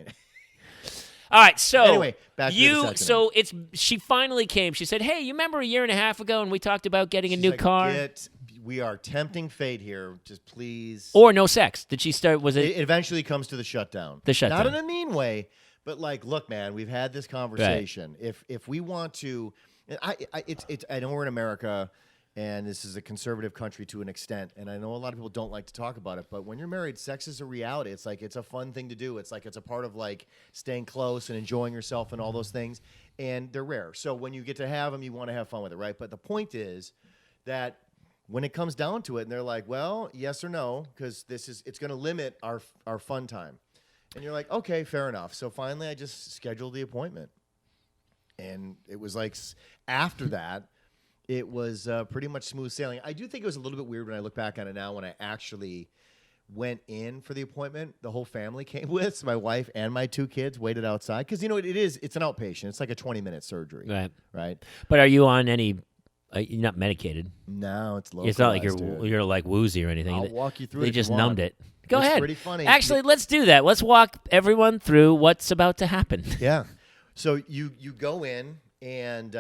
All right, so Anyway, back to the vasectomy. So she finally came. She said, "Hey, you remember a year and a half ago when we talked about getting a She's new like, car we are tempting fate here. Just please. or no sex?" Did she start? Was It eventually comes to the shutdown. The shutdown. Not in a mean way, but like, look, man, we've had this conversation. If we want to, and I know we're in America, and this is a conservative country to an extent, and I know a lot of people don't like to talk about it, but when you're married, sex is a reality. It's like it's a fun thing to do. It's like it's a part of like staying close and enjoying yourself and all those things, and they're rare. So when you get to have them, you want to have fun with it, right? But the point is that when it comes down to it, and they're like, well, yes or no, because it's going to limit our fun time. And you're like, okay, fair enough. So finally, I just scheduled the appointment. And it was like, after that, it was pretty much smooth sailing. I do think it was a little bit weird when I look back on it now when I actually went in for the appointment. The whole family came with. So my wife and my 2 kids waited outside because it's an outpatient. It's like a 20-minute surgery. Right. But are you on any? You're not medicated. No, it's localized. It's not like you're like woozy or anything. I'll walk you through. They just numbed it. Go it's ahead. Pretty funny. Actually, let's do that. Let's walk everyone through what's about to happen. Yeah. So you go in and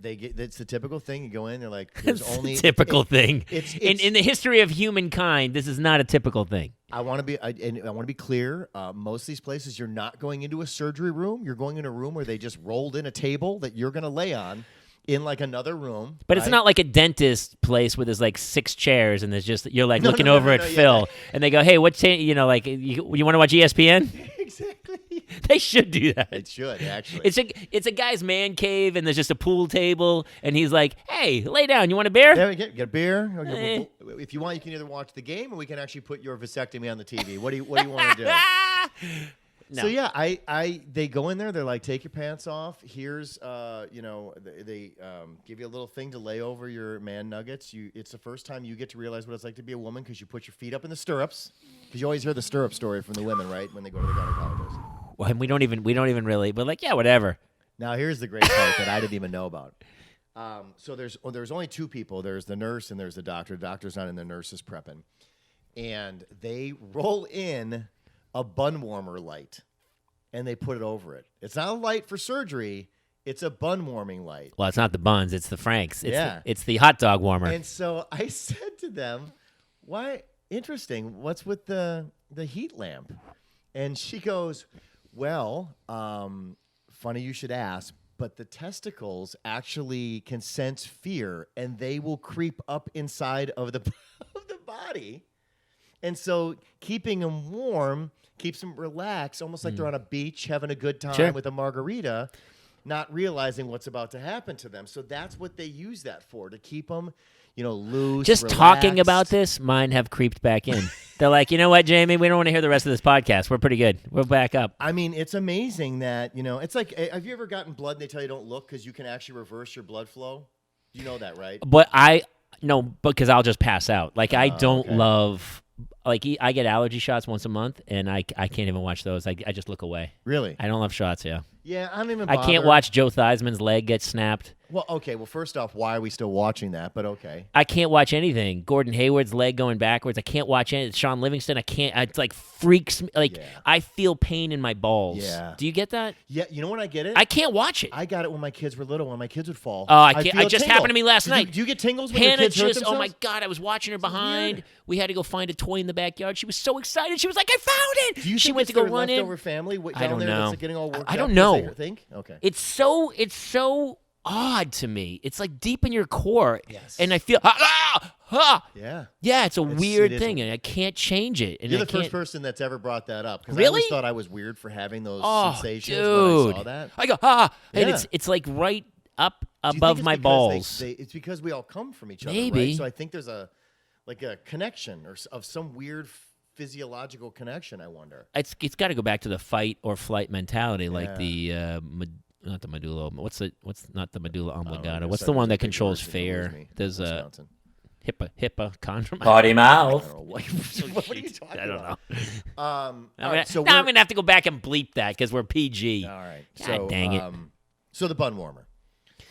it's the typical thing. You go in, they're like, there's only typical thing. It's in the history of humankind, this is not a typical thing. I want to be clear. Most of these places, you're not going into a surgery room. You're going in a room where they just rolled in a table that you're going to lay on in like another room. But it's not like a dentist place where there's like 6 chairs and there's just you're like looking over at Phil and they go, "Hey, what's you want to watch ESPN?" Exactly. They should do that. It should actually. It's a guy's man cave and there's just a pool table and he's like, "Hey, lay down. You want a beer?" Yeah, get a beer. If you want, you can either watch the game or we can actually put your vasectomy on the TV. What do you want to do? No. So yeah, they go in there. They're like, take your pants off. Here's, they give you a little thing to lay over your man nuggets. It's the first time you get to realize what it's like to be a woman because you put your feet up in the stirrups. Because you always hear the stirrup story from the women, right? When they go to the gynecologist. Well, and we don't even really. We're like, yeah, whatever. Now here's the great part that I didn't even know about. So there's only 2 people. There's the nurse and there's the doctor. The doctor's not in, the nurse is prepping, and they roll in a bun warmer light, and they put it over it. It's not a light for surgery. It's a bun warming light. Well, it's not the buns. It's the Franks. It's the hot dog warmer. And so I said to them, why, interesting, what's with the heat lamp? And she goes, well, funny you should ask, but the testicles actually can sense fear, and they will creep up inside of the body. And so keeping them warm keeps them relaxed, almost like they're on a beach having a good time with a margarita, not realizing what's about to happen to them. So that's what they use that for, to keep them, loose, Just relaxed. Talking about this, mine have creeped back in. They're like, you know what, Jamie? We don't want to hear the rest of this podcast. We're pretty good. We're back up. I mean, it's amazing that, it's like, have you ever gotten blood and they tell you don't look because you can actually reverse your blood flow? You know that, right? But because I'll just pass out. Like, I don't love... Like, I get allergy shots once a month, and I can't even watch those. I just look away. Really? I don't love shots, yeah. Yeah, I don't even I can't watch Joe Theismann's leg get snapped. Well, okay. Well, first off, why are we still watching that? But okay. I can't watch anything. Gordon Hayward's leg going backwards. I can't watch anything. Sean Livingston, I can't. It's like freaks me. Like, I feel pain in my balls. Yeah. Do you get that? Yeah. You know when I get it? I can't watch it. I got it when my kids were little, when my kids would fall. Oh, I can't. It just happened to me last night. Do you get tingles when Hannah your kids hurt themselves? Oh my God, I was watching her behind. We had to go find a toy in the backyard. She was so excited. She was like, I found it. Do you she think went it's to go their run leftover in. family I don't down there know. that's getting all worked I up don't because know. they think? Okay. It's so odd to me. It's like deep in your core. Yes. And I feel Yeah. it's a weird thing, and I can't change it. And You're the first person that's ever brought that up. Because I Really? always thought I was weird for having those sensations dude. when I saw that. I go, and it's like right up Do you above think it's my because balls. it's because we all come from each other, Maybe. right? So I think there's a connection of some weird physiological connection, I wonder. It's got to go back to the fight or flight mentality, like the not the medulla. What's not the medulla oblongata? What's the one that controls fear? There's a hippochondrium. Potty mouth. What are you talking about? I don't know. All right, so I'm gonna have to go back and bleep that because we're PG. All right. God dang it. So the bun warmer.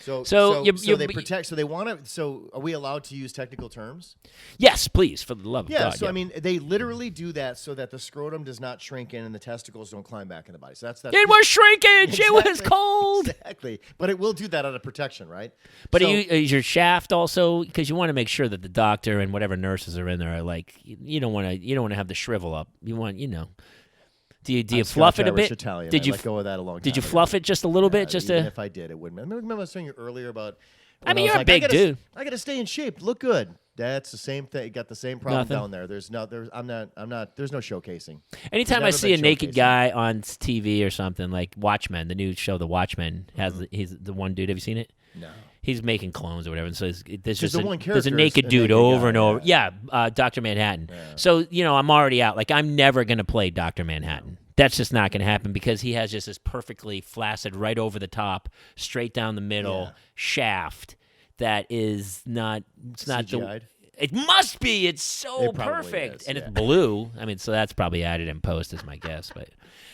So they protect. So they want to. So are we allowed to use technical terms? Yes, please, for the love of God. Yeah. So I mean, they literally do that so that the scrotum does not shrink in and the testicles don't climb back in the body. So that's It was shrinkage. It was cold. Exactly. But it will do that out of protection, right? But is your shaft also, because you want to make sure that the doctor and whatever nurses are in there are like, you don't want to have the shrivel up. You want, Do you fluff it a bit? Italian. Did you let go of that a long time Did you ago. fluff it just a little bit? Even if I did, it wouldn't. Remember I was telling you earlier about. I mean, you're a big dude. I got to stay in shape, look good. That's the same thing. You got the same problem down there. There's no showcasing. Anytime I see a naked guy on TV or something like Watchmen, the new show, The Watchmen, he's the one dude. Have you seen it? No. He's making clones or whatever. And so there's just there's a naked dude over and over. Yeah, Dr. Manhattan. Yeah. So, I'm already out. Like, I'm never going to play Dr. Manhattan. That's just not going to happen because he has just this perfectly flaccid, right over the top, straight down the middle shaft that is not. It's not CGI'd? It must be. It's so It probably perfect, is, and yeah. it's blue. I mean, so that's probably added in post, is my guess. But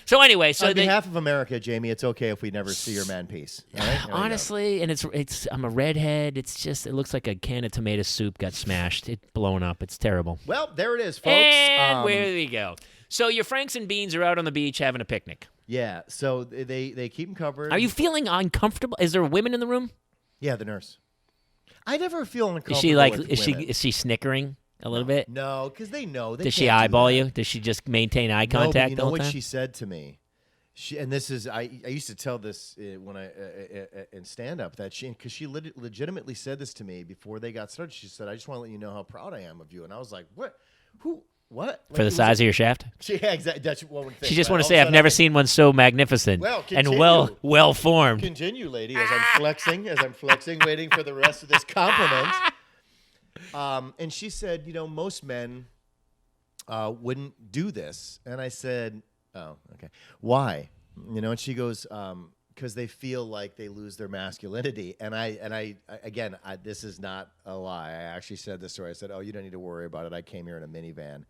so anyway, so On behalf of America, Jamie, it's okay if we never see your man piece. All right? There we go. honestly, and it's I'm a redhead. It looks like a can of tomato soup got smashed. It's blown up. It's terrible. Well, there it is, folks. And where we go. So your Franks and Beans are out on the beach having a picnic. Yeah, so they keep them covered. Are you feeling uncomfortable? Is there women in the room? Yeah, the nurse. I never feel uncomfortable. Is she like? with Is women. she snickering a little bit? No, because they know. They Does she can't do eyeball that. you? Does she just maintain eye No, but contact you the know whole what time? she said to me. And this is I used to tell this when I in stand up that because she legitimately said this to me before they got started. She said, "I just want to let you know how proud I am of you." And I was like, "What? Who? What?" For the size of your shaft? Yeah, exactly. That's what one would think. She just right? want to All say, of a I've sudden never I think, seen one so magnificent Well, and continue. well formed. Continue, lady, as I'm flexing, waiting for the rest of this compliment. And she said, most men wouldn't do this. And I said, oh, okay. Why? And she goes, because they feel like they lose their masculinity. And I again, this is not a lie. I actually said this to her. I said, oh, you don't need to worry about it. I came here in a minivan.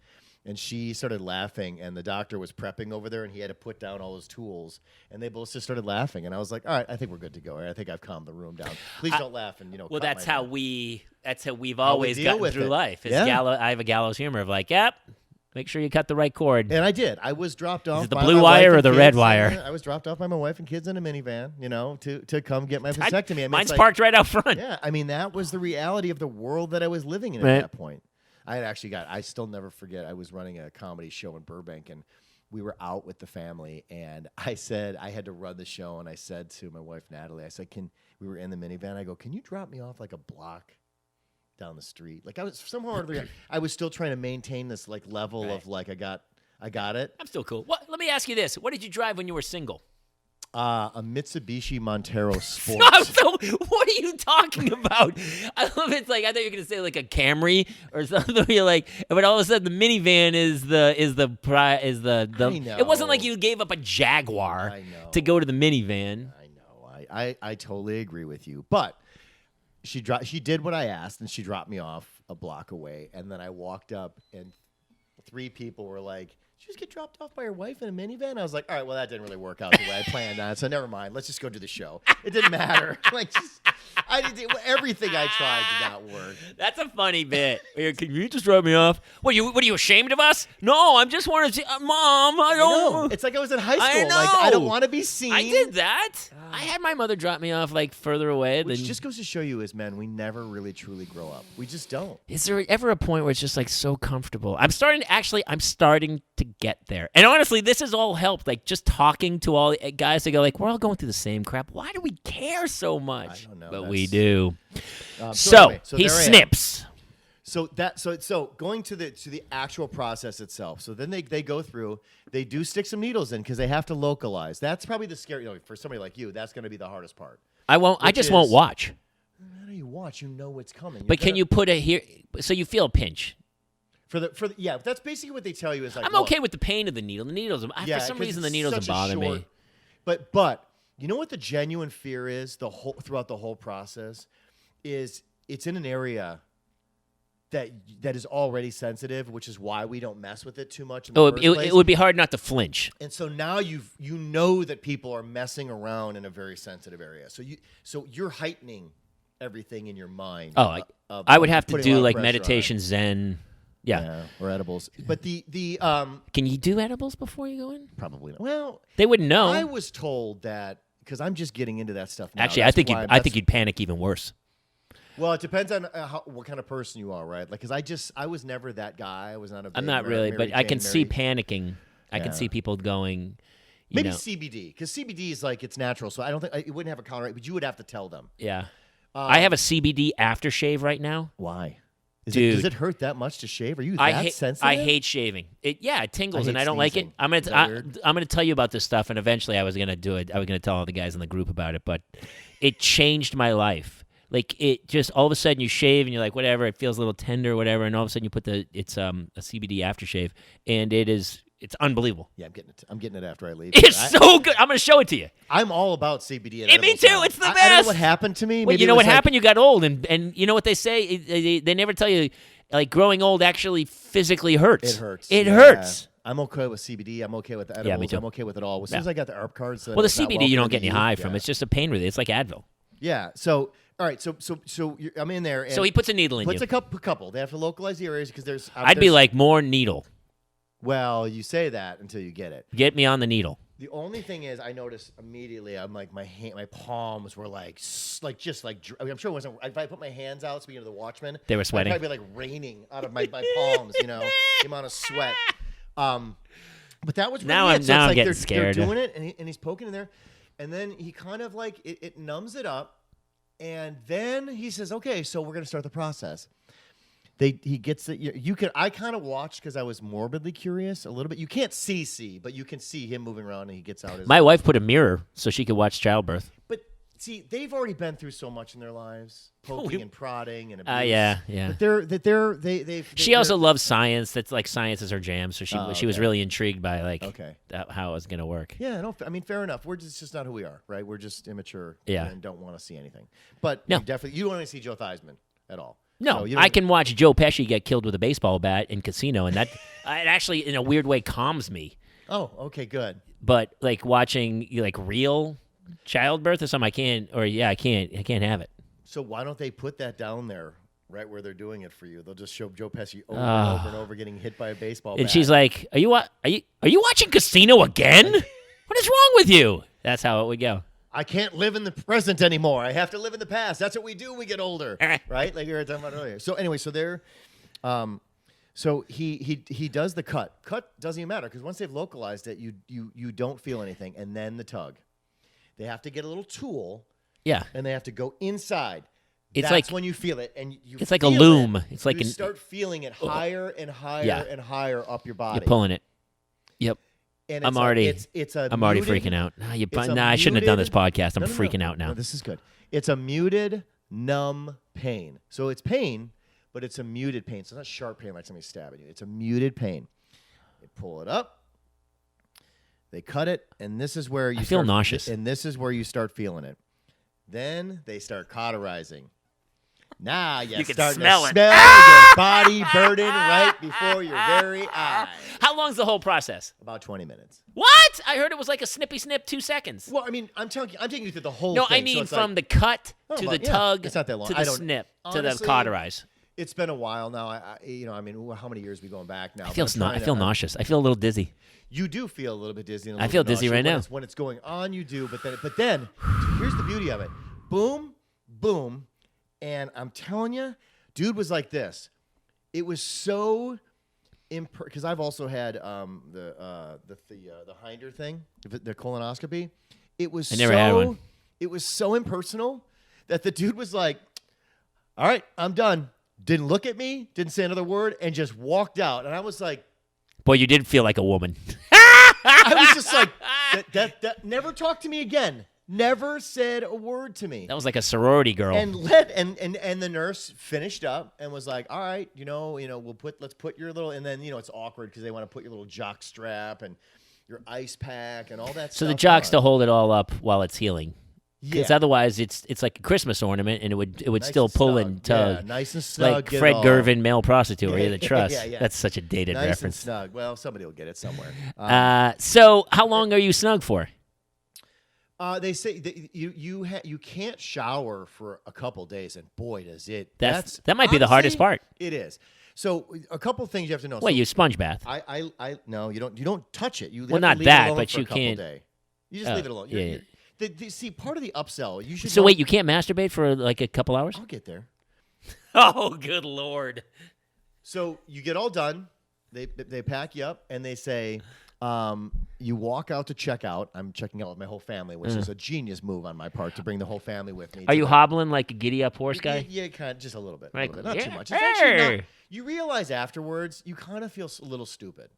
And she started laughing, and the doctor was prepping over there, and he had to put down all his tools. And they both just started laughing. And I was like, all right, I think we're good to go. I think I've calmed the room down. Please don't laugh. And, Well, cut that's my how head. that's how we've always deal gotten with through it. life. It's Yeah. I have a gallows humor of like, yep, make sure you cut the right cord. And I did. I was dropped off it the by blue my wire wife or and the red kids, wire? I was dropped off by my wife and kids in a minivan, to come get my vasectomy. I mean, Mine's it's like- parked right out front. Yeah, I mean, that was the reality of the world that I was living in Right. at that point. I still never forget, I was running a comedy show in Burbank, and we were out with the family, and I said, I had to run the show, and I said to my wife, Natalie, I said, we were in the minivan, I go, can you drop me off like a block down the street? Like I was somehow or other, I was still trying to maintain this like level of like, I got it. I'm still cool. Let me ask you this. What did you drive when you were single? A Mitsubishi Montero Sport. So, what are you talking about? I love it. It's like I thought you were gonna say like a Camry or something. You're like, but all of a sudden the minivan is the. I know. It wasn't like you gave up a Jaguar I know. to go to the minivan. I know. I totally agree with you. But she did what I asked, and she dropped me off a block away. And then I walked up, and 3 people were like, "Did you just get dropped off by your wife in a minivan?" I was like, "All right, well, that didn't really work out the way I planned on, so never mind. Let's just go do the show." It didn't matter. Everything I tried did not work. That's a funny bit. Can you just drop me off? What are you ashamed of us? No, I'm just wanting to see, Mom. I don't. No, it's like I was in high I school. Like I don't know. want to be seen. I did that. I had my mother drop me off like further away. Which than, just goes to show you, as men, we never really truly grow up. We just don't. Is there ever a point where it's just like so comfortable? I'm starting to get there. And honestly, this has all helped. Like just talking to all the guys that go like, we're all going through the same crap. Why do we care so much? I don't know. But That's- we do. So anyway, He there I am. snips. So going to the actual process itself. So then they go through. They do stick some needles in because they have to localize. That's probably the scary. For somebody like you, that's going to be the hardest part. I just won't watch. How do you watch? You know what's coming. But can you put it here so you feel a pinch? Yeah, that's basically what they tell you is like. I'm okay with the pain of the needle. The needles, for some 'cause reason, the it's needles such don't a bother short- me. But you know what the genuine fear is throughout the whole process is it's in an area that is already sensitive, which is why we don't mess with it too much. In the first place. It would be hard not to flinch. And so now you know that people are messing around in a very sensitive area. So you're heightening everything in your mind. Oh, of I would have to putting a do lot of like pressure on it. meditation, Zen. Yeah. or edibles. But the Can you do edibles before you go in? probably not. Well, They wouldn't know. I was told that because I'm just getting into that stuff now. Actually, That's I why think you'd panic even worse. Well, it depends on what kind of person you are, right? Like, because I was never that guy. I was not a. I'm big not Mary- really, Mary but I Jane, can see Mary- panicking. I can Yeah. see people going. Maybe know, CBD, because CBD is like it's natural, so I don't think it wouldn't have a counter rate, but you would have to tell them. yeah. I have a CBD aftershave right now. Why? Dude. Does it hurt that much to shave? Are you that sensitive? I hate shaving. It tingles I and hate I don't like it. sneezing. I'm Is that weird? gonna tell you about this stuff, and eventually I was gonna do it. I was gonna tell all the guys in the group about it, but it changed my life. Like it just all of a sudden you shave and you're like whatever, it feels a little tender or whatever, and all of a sudden you put a CBD aftershave, and it's unbelievable. Yeah, I'm getting it after I leave. It's so good. I'm gonna show it to you. I'm all about CBD. And Me edibles too. now. It's the I don't know best. what happened to me. Well, Maybe you it know was what happened? You got old, and you know what they say? They never tell you. like growing old actually physically hurts. It hurts. It Yeah. hurts. I'm okay with CBD. I'm okay with the edibles. Yeah, me too. I'm okay with it all. As soon as I got the ARP cards, Well, the CBD you don't get any high from. It's just a pain relief. It's like Advil. Yeah. So all right. So I'm in there. And So he puts a needle in you. puts a couple. They have to localize the areas because there's. I'd be like, more needle. Well, you say that until you get it. Get me on the needle. The only thing is, I noticed immediately. I'm like, my palms were like I mean, I'm sure it wasn't. If I put my hands out, speaking of the Watchmen, They were sweating. I'd probably be like raining out of my palms. You know, the amount of sweat. But that was really Now I'm it. So it's like getting they're scared. doing it, and he's poking in there, and then he kind of like it numbs it up, and then he says, "Okay, so we're gonna start the process." He gets it. You can. I kind of watched because I was morbidly curious a little bit. You can't see, but you can see him moving around, and he gets out his. My wife put a mirror so she could watch childbirth. But see, they've already been through so much in their lives, poking and prodding and abuse. Yeah. But She also loves science. That's like science is her jam. So she was okay. really intrigued by like Okay. how it was gonna work. Yeah, no, I mean, fair enough. We're just not who we are, right? We're just immature Yeah. and don't want to see anything. But No. you don't want to see Joe Theismann at all. No, So you I don't- can watch Joe Pesci get killed with a baseball bat in Casino, and that it actually, in a weird way, calms me. Oh, okay, good. But like watching like real childbirth or something, I can't have it. So why don't they put that down there, right where they're doing it for you? They'll just show Joe Pesci over and over and over getting hit by a baseball bat. And she's like, "Are you watching Casino again? What is wrong with you?" That's how it would go. I can't live in the present anymore. I have to live in the past. That's what we do when we get older, right? Like you were talking about earlier. So anyway, so they're, so he does the cut. Cut doesn't even matter because once they've localized it, you don't feel anything, and then the tug. They have to get a little tool, Yeah, and they have to go inside. It's That's like- when you feel it, and you. it's like a feel loom. it. It's like you an- start feeling it higher and higher Yeah. and higher up your body. you're pulling it. Yep. And I'm it's already- it's a I'm already muted- freaking out. it's a I shouldn't have done this muted- podcast. I'm No, freaking out now. No, this is good. It's a muted, numb pain. So it's pain, but it's a muted pain. So it's not sharp pain like somebody stabbing you. It's a muted pain. They pull it up. They cut it, and this is where you I feel nauseous. And this is where you start feeling it. Then they start cauterizing. Now you can start smell to it. smell your body burning right before your very eyes. How long's the whole process? About 20 minutes. What? I heard it was like a snippy snip, 2 seconds. Well, I mean, I'm taking you through the whole No, thing. I so mean it's from like, the cut Oh, to but the yeah, tug it's not that long. to I the don't- snip honestly, to the cauterize. It's been a while now. I mean, how many years are we going back now? I feel But I'm trying to- nauseous. I feel a little dizzy. You do feel a little bit dizzy. And a I little feel bit dizzy nauseous right when now. when it's going on, you do. But then, here's the beauty of it. Boom, boom, and I'm telling you, dude was like this. It was so because I've also had the hinder thing, the colonoscopy. It was I never had one. It was so impersonal that the dude was like, "All right, I'm done." Didn't look at me, didn't say another word, and just walked out. And I was like, Boy, you did feel like a woman. I was just like, that never talked to me again. Never said a word to me. That was like a sorority girl. And the nurse finished up and was like, all right, let's put your little, and then it's awkward because they want to put your little jock strap and your ice pack and all that stuff. So the jock's on. to hold it all up while it's healing. Because Yeah. otherwise, it's like a Christmas ornament, and it would Nice still and pull snug. and tug. Yeah, nice and snug. Like get it Fred all. Gervin, male prostitute, where you Yeah, the trust. yeah, yeah. That's such a dated Nice reference. and snug. Well, somebody will get it somewhere. So how long are you snug for? They say that you can't shower for a couple days, and boy, does it. That might be the hardest honestly, part. It is. So a couple things you have to know. Wait, So you sponge bath? I no, you don't touch it. You Well, have to not leave that, it alone but for you a couple can't- Day. You just Oh, leave it alone. yeah. See, part of the upsell, you should. So know- wait, you can't masturbate for like a couple hours? I'll get there. Oh, good lord! So you get all done. They pack you up and they say, you walk out to check out. I'm checking out with my whole family, which is a genius move on my part to bring the whole family with me. Are to you the- hobbling like a giddy up horse guy? Yeah, kind of, just a little bit. Like, Not too yeah, much. It's actually hey! not. You realize afterwards, you kind of feel a little stupid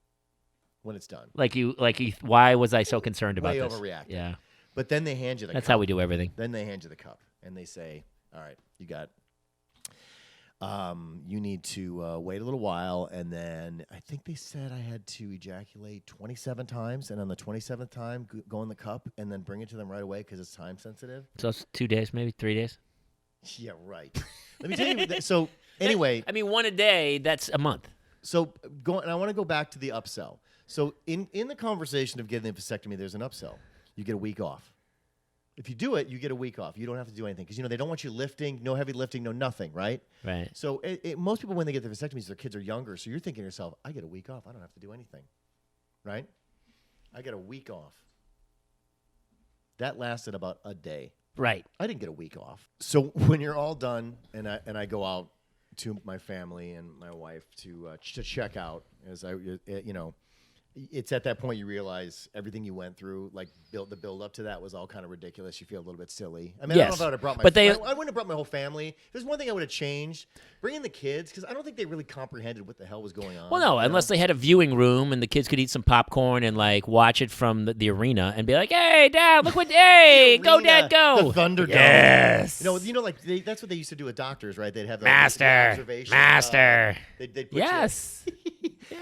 when it's done. Like you, why was I so concerned about Way this? overreacted. Yeah, But then they hand you the that's cup. how we do everything. Then they hand you the cup and they say, all right, you got you need to wait a little while, and then I think they said I had to ejaculate 27 times, and on the 27th time, go in the cup and then bring it to them right away because it's time sensitive. So it's 2 days, maybe 3 days. Yeah, right. Let me tell you. So Anyway, I mean, one a day, that's a month. so and I want to go back to the upsell. So in the conversation of getting the vasectomy, there's an upsell. You get a week off. If you do it, you get a week off. You don't have to do anything because they don't want you lifting, no heavy lifting, no nothing, right? Right. So most people, when they get the vasectomies, their kids are younger. So you're thinking to yourself, I get a week off. I don't have to do anything, right? I get a week off. That lasted about a day. Right. I didn't get a week off. So when you're all done, and I go out to my family and my wife to check out, as it's at that point you realize everything you went through, like the build up to that was all kind of ridiculous. You feel a little bit silly. I mean, Yes. I don't know if I would have brought I wouldn't have brought my whole family. If there's one thing I would have changed, bringing the kids, because I don't think they really comprehended what the hell was going on. Well, no, unless they had a viewing room and the kids could eat some popcorn and like watch it from the arena and be like, "Hey, Dad, look what! Hey, go, Dad, go!" The Thunderdome. Yes. Like that's what they used to do with doctors, right? They'd have the observation. Master. They'd put Yes.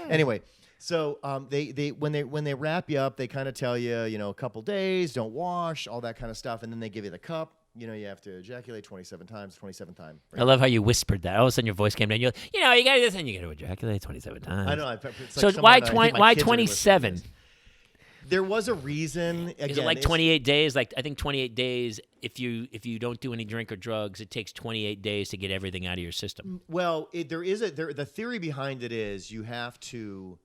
Anyway. So they when they wrap you up, they kind of tell you, a couple days, don't wash, all that kind of stuff, and then they give you the cup. You have to ejaculate 27 times, 27th time. Right? I love how you whispered that. All of a sudden, your voice came down. You got to do this, and you got to ejaculate 27 times. I know. It's So like why 27? There was a reason. Again, Is it like 28 days? Like I think 28 days. If you don't do any drink or drugs, it takes 28 days to get everything out of your system. Well, the theory behind it is you have to.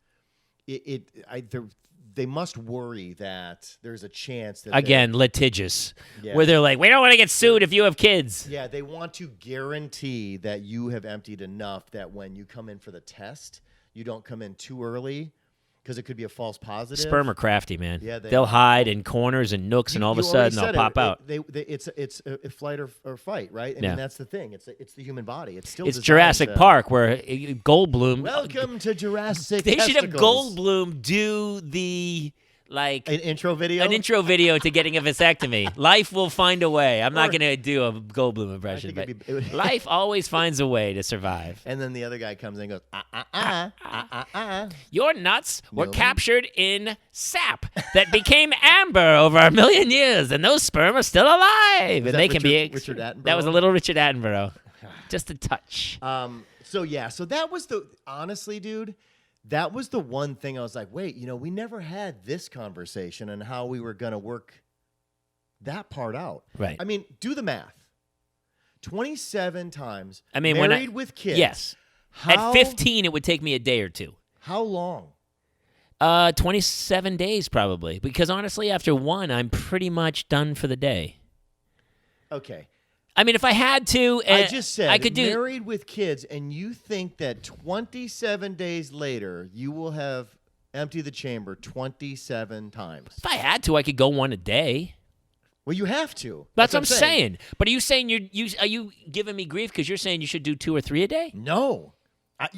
They must worry that there's a chance that litigious, where they're like, we don't want to get sued if you have kids. Yeah, they want to guarantee that you have emptied enough that when you come in for the test, you don't come in too early because it could be a false positive. Sperm are crafty, man. Yeah, they'll hide in corners and nooks, and all of a sudden they'll pop out. It's a flight or fight, right? I mean, that's the thing. It's the human body. It's Jurassic Park where Goldblum. Welcome to Jurassic. They should have Goldblum do the. Like an intro video to getting a vasectomy. Life will find a way. I'm not going to do a Goldblum impression, but life always finds a way to survive. And then the other guy comes in and goes, Your nuts were captured in sap that became amber over a million years, and those sperm are still alive. And they can be. Richard Attenborough? That was a little Richard Attenborough. Just a touch. So that was honestly, dude. That was the one thing I was like, wait, we never had this conversation and how we were going to work that part out. Right. I mean, do the math. 27 times. I mean, married with kids. Yes. At 15, it would take me a day or two. How long? 27 days probably. Because honestly, after one, I'm pretty much done for the day. Okay. I mean, if I had to, I just said I could do married with kids, and you think that 27 days later you will have emptied the chamber 27 times. If I had to, I could go one a day. Well, you have to. That's what I'm saying. But are you saying are you giving me grief because you're saying you should do 2 or 3 a day? No.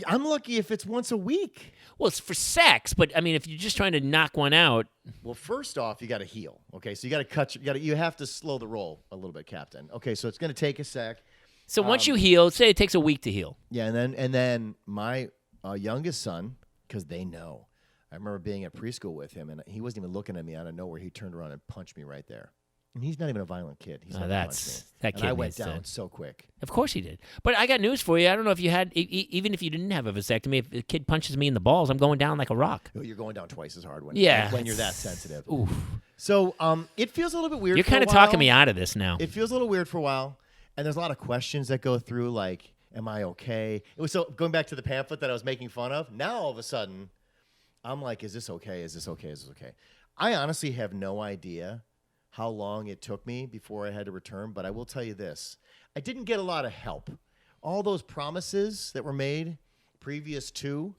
I'm lucky if it's once a week. Well, it's for sex, but I mean, if you're just trying to knock one out. Well, first off, you got to heal. Okay, so you have to slow the roll a little bit, Captain. Okay, so it's going to take a sec. So once you heal, say it takes a week to heal. Yeah, and then my youngest son, because they know. I remember being at preschool with him, and he wasn't even looking at me out of nowhere. He turned around and punched me right there. And he's not even a violent kid. He's that kid. And I went down so quick. Of course he did. But I got news for you. I don't know if you had, even if you didn't have a vasectomy, if a kid punches me in the balls, I'm going down like a rock. You're going down twice as hard when you're that sensitive. Oof. So it feels a little bit weird. You're kind of talking me out of this now. It feels a little weird for a while, and there's a lot of questions that go through, like, am I okay? It was so going back to the pamphlet that I was making fun of. Now all of a sudden, I'm like, is this okay? Is this okay? Is this okay? I honestly have no idea how long it took me before I had to return, but I will tell you this. I didn't get a lot of help. All those promises that were made previous to,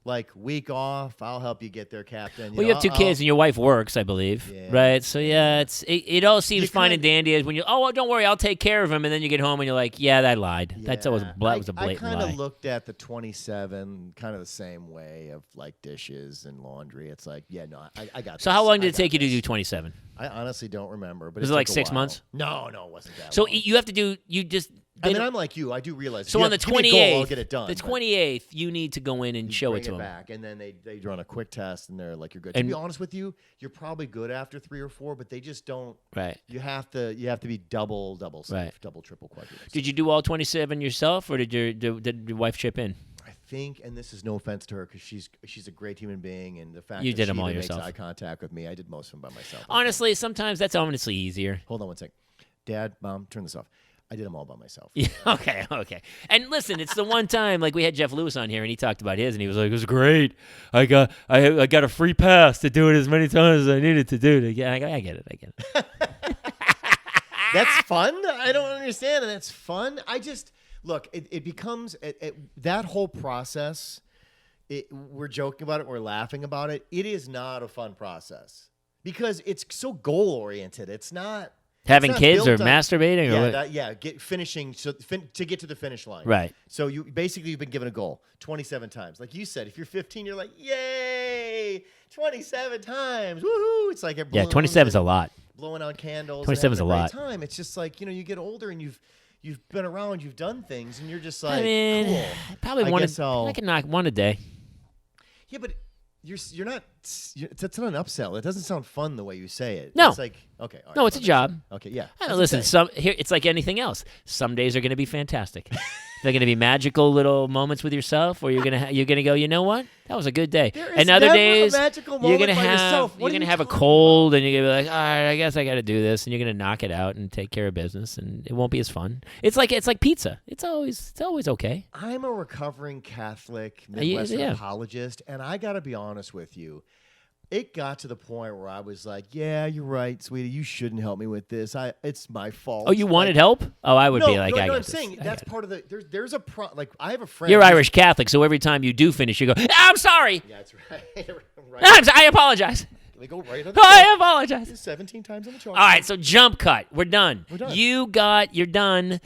like week off, I'll help you get there, Captain. You have 2 kids and your wife works, I believe, right? So it all seems fine and dandy as when you, don't worry, I'll take care of him, and then you get home and you're like, I lied. Yeah. That was a blatant lie. I kind of looked at the 27 kind of the same way of like dishes and laundry. It's like, I got. So how long did it take you to do 27? I honestly don't remember. But was it like 6 months? No, it wasn't that. So long. you have to do. You just I mean, I'm like you. I do realize. So on the 28th, I'll get it done. The 28th, you need to go in and show it to them. Back, and then they run a quick test, and they're like, "You're good." To be honest with you, you're probably good after 3 or 4, but they just don't. Right. You have to be double safe, right. double, triple, quadruple. Did you do all 27 yourself, or did your wife chip in? I think, and this is no offense to her, because she's a great human being, and the fact you that did she them all even makes yourself. eye contact with me, I did most of them by myself. Honestly, sometimes that's honestly easier. Hold on one sec. Dad, Mom, turn this off. I did them all by myself. Yeah, okay. And listen, it's the one time, like we had Jeff Lewis on here, and he talked about his, and he was like, "It was great. I got a free pass to do it as many times as I needed to do it." I get it. That's fun. I don't understand, and that's fun. I just look. It becomes that whole process. We're joking about it. We're laughing about it. It is not a fun process because it's so goal oriented. It's not. Having kids or masturbating or what? Finishing to get to the finish line. Right. So you've been given a goal 27 times. Like you said, if you're 15, you're like, yay, 27 times, woohoo! It's like 27 is a lot. Blowing out candles. 27 is a lot. Time. It's just like you get older and you've been around, you've done things, and you're just like, cool. Probably I can knock one a day. Yeah, but. You're not. That's not an upsell. It doesn't sound fun the way you say it. No. It's like okay. All right, no, it's a job. Okay, yeah. Listen, it's like anything else. Some days are going to be fantastic. They're going to be magical little moments with yourself, or you're gonna go. You know what? That was a good day. And other days, you're gonna have a cold, and you're gonna be like, all right, I guess I got to do this, and you're gonna knock it out and take care of business, and it won't be as fun. It's like pizza. It's always okay. I'm a recovering Catholic Midwestern apologist, and I got to be honest with you. It got to the point where I was like, "Yeah, you're right, sweetie. You shouldn't help me with this. It's my fault." Oh, you wanted help? Oh, I would be like, "No, I got I'm this. saying that's part of the. There's a like I have a friend. You're Irish Catholic, so every time you do finish, you go, "I'm sorry." Yeah, that's right. I apologize. They go right on. I apologize. 17 times on the chalk. All right, so jump cut. We're done. You're done.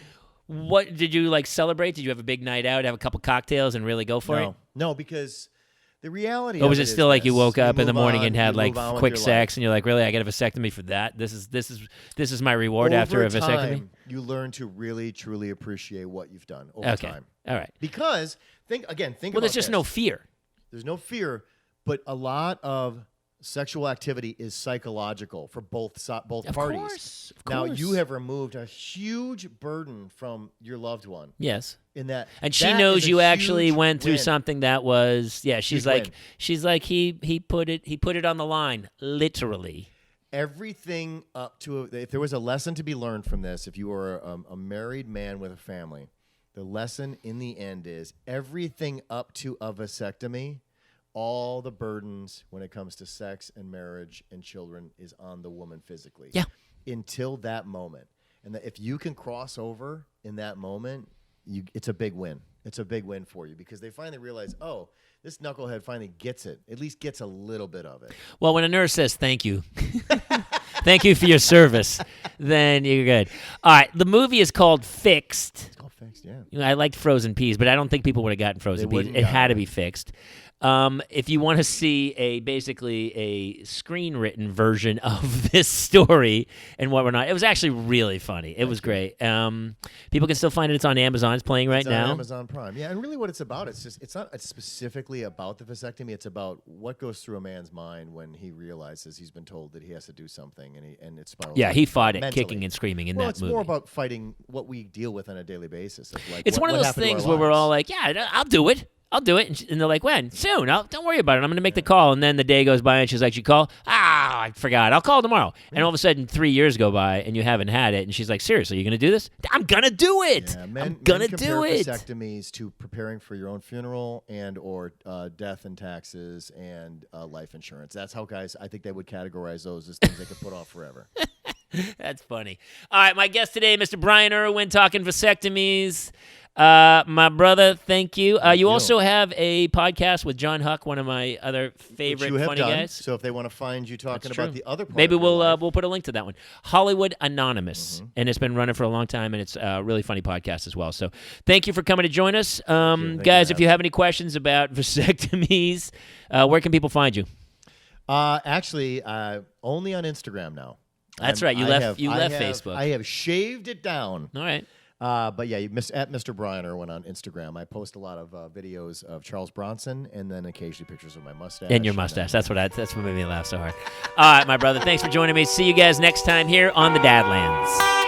What did you celebrate? Did you have a big night out, have a couple cocktails, and really go for it? No, because. The reality or was of it still like you woke up in the morning and had quick sex, life. and you're like, really, I got a vasectomy for that? This is my reward after a vasectomy? You learn to really, truly appreciate what you've done over time. All right. Because, think about there's just no fear. There's no fear, but a lot of sexual activity is psychological for both parties. Of course. Now, you have removed a huge burden from your loved one. Yes. In that, and she knows you actually went through win. Something that was, she's like, win. he put it on the line, literally. Everything up to, if there was a lesson to be learned from this, if you were a married man with a family, the lesson in the end is everything up to a vasectomy, all the burdens when it comes to sex and marriage and children is on the woman physically. Yeah. Until that moment. And if you can cross over in that moment, it's a big win. It's a big win for you because they finally realize, oh, this knucklehead finally gets it, at least gets a little bit of it. Well, when a nurse says thank you, thank you for your service, then you're good. All right, the movie is called Fixed. It's called Fixed, yeah. I liked Frozen Peas, but I don't think people would have gotten Frozen Peas. It had to be Fixed. If you want to see basically a screen-written version of this story and what we're not, it was actually really funny. It was great. People can still find it. It's on Amazon. It's playing right now. On Amazon Prime. Yeah, and really what it's about, it's not specifically about the vasectomy. It's about what goes through a man's mind when he realizes he's been told that he has to do something, and it spirals. Yeah, he fought it, mentally. kicking and screaming in that movie. Well, it's more about fighting what we deal with on a daily basis. It's one of those things where we're all like, yeah, I'll do it. And they're like, when? Soon. Don't worry about it. I'm going to make the call. And then the day goes by and she's like, you call? I forgot. I'll call tomorrow. Yeah. And all of a sudden, 3 years go by and you haven't had it. And she's like, seriously, you're going to do this? I'm going to do it. Yeah, I'm going to do it. Vasectomies to preparing for your own funeral and or death and taxes and life insurance. That's how guys, I think they would categorize those as things they could put off forever. That's funny. All right, my guest today, Mr. Bryan Erwin, talking vasectomies. My brother, thank you. You also have a podcast with John Huck, one of my other favorite funny guys. So if they want to find you talking about the other part, maybe we'll put a link to that one. Hollywood Anonymous, and it's been running for a long time, and it's a really funny podcast as well. So thank you for coming to join us, guys. If you have any questions about vasectomies, where can people find you? Actually, only on Instagram now. That's right. You left Facebook. I have shaved it down. All right. But yeah, at Mr. Bryan Erwin on Instagram. I post a lot of videos of Charles Bronson and then occasionally pictures of my mustache. And your mustache. That's what made me laugh so hard. All right, my brother. Thanks for joining me. See you guys next time here on the DadLands.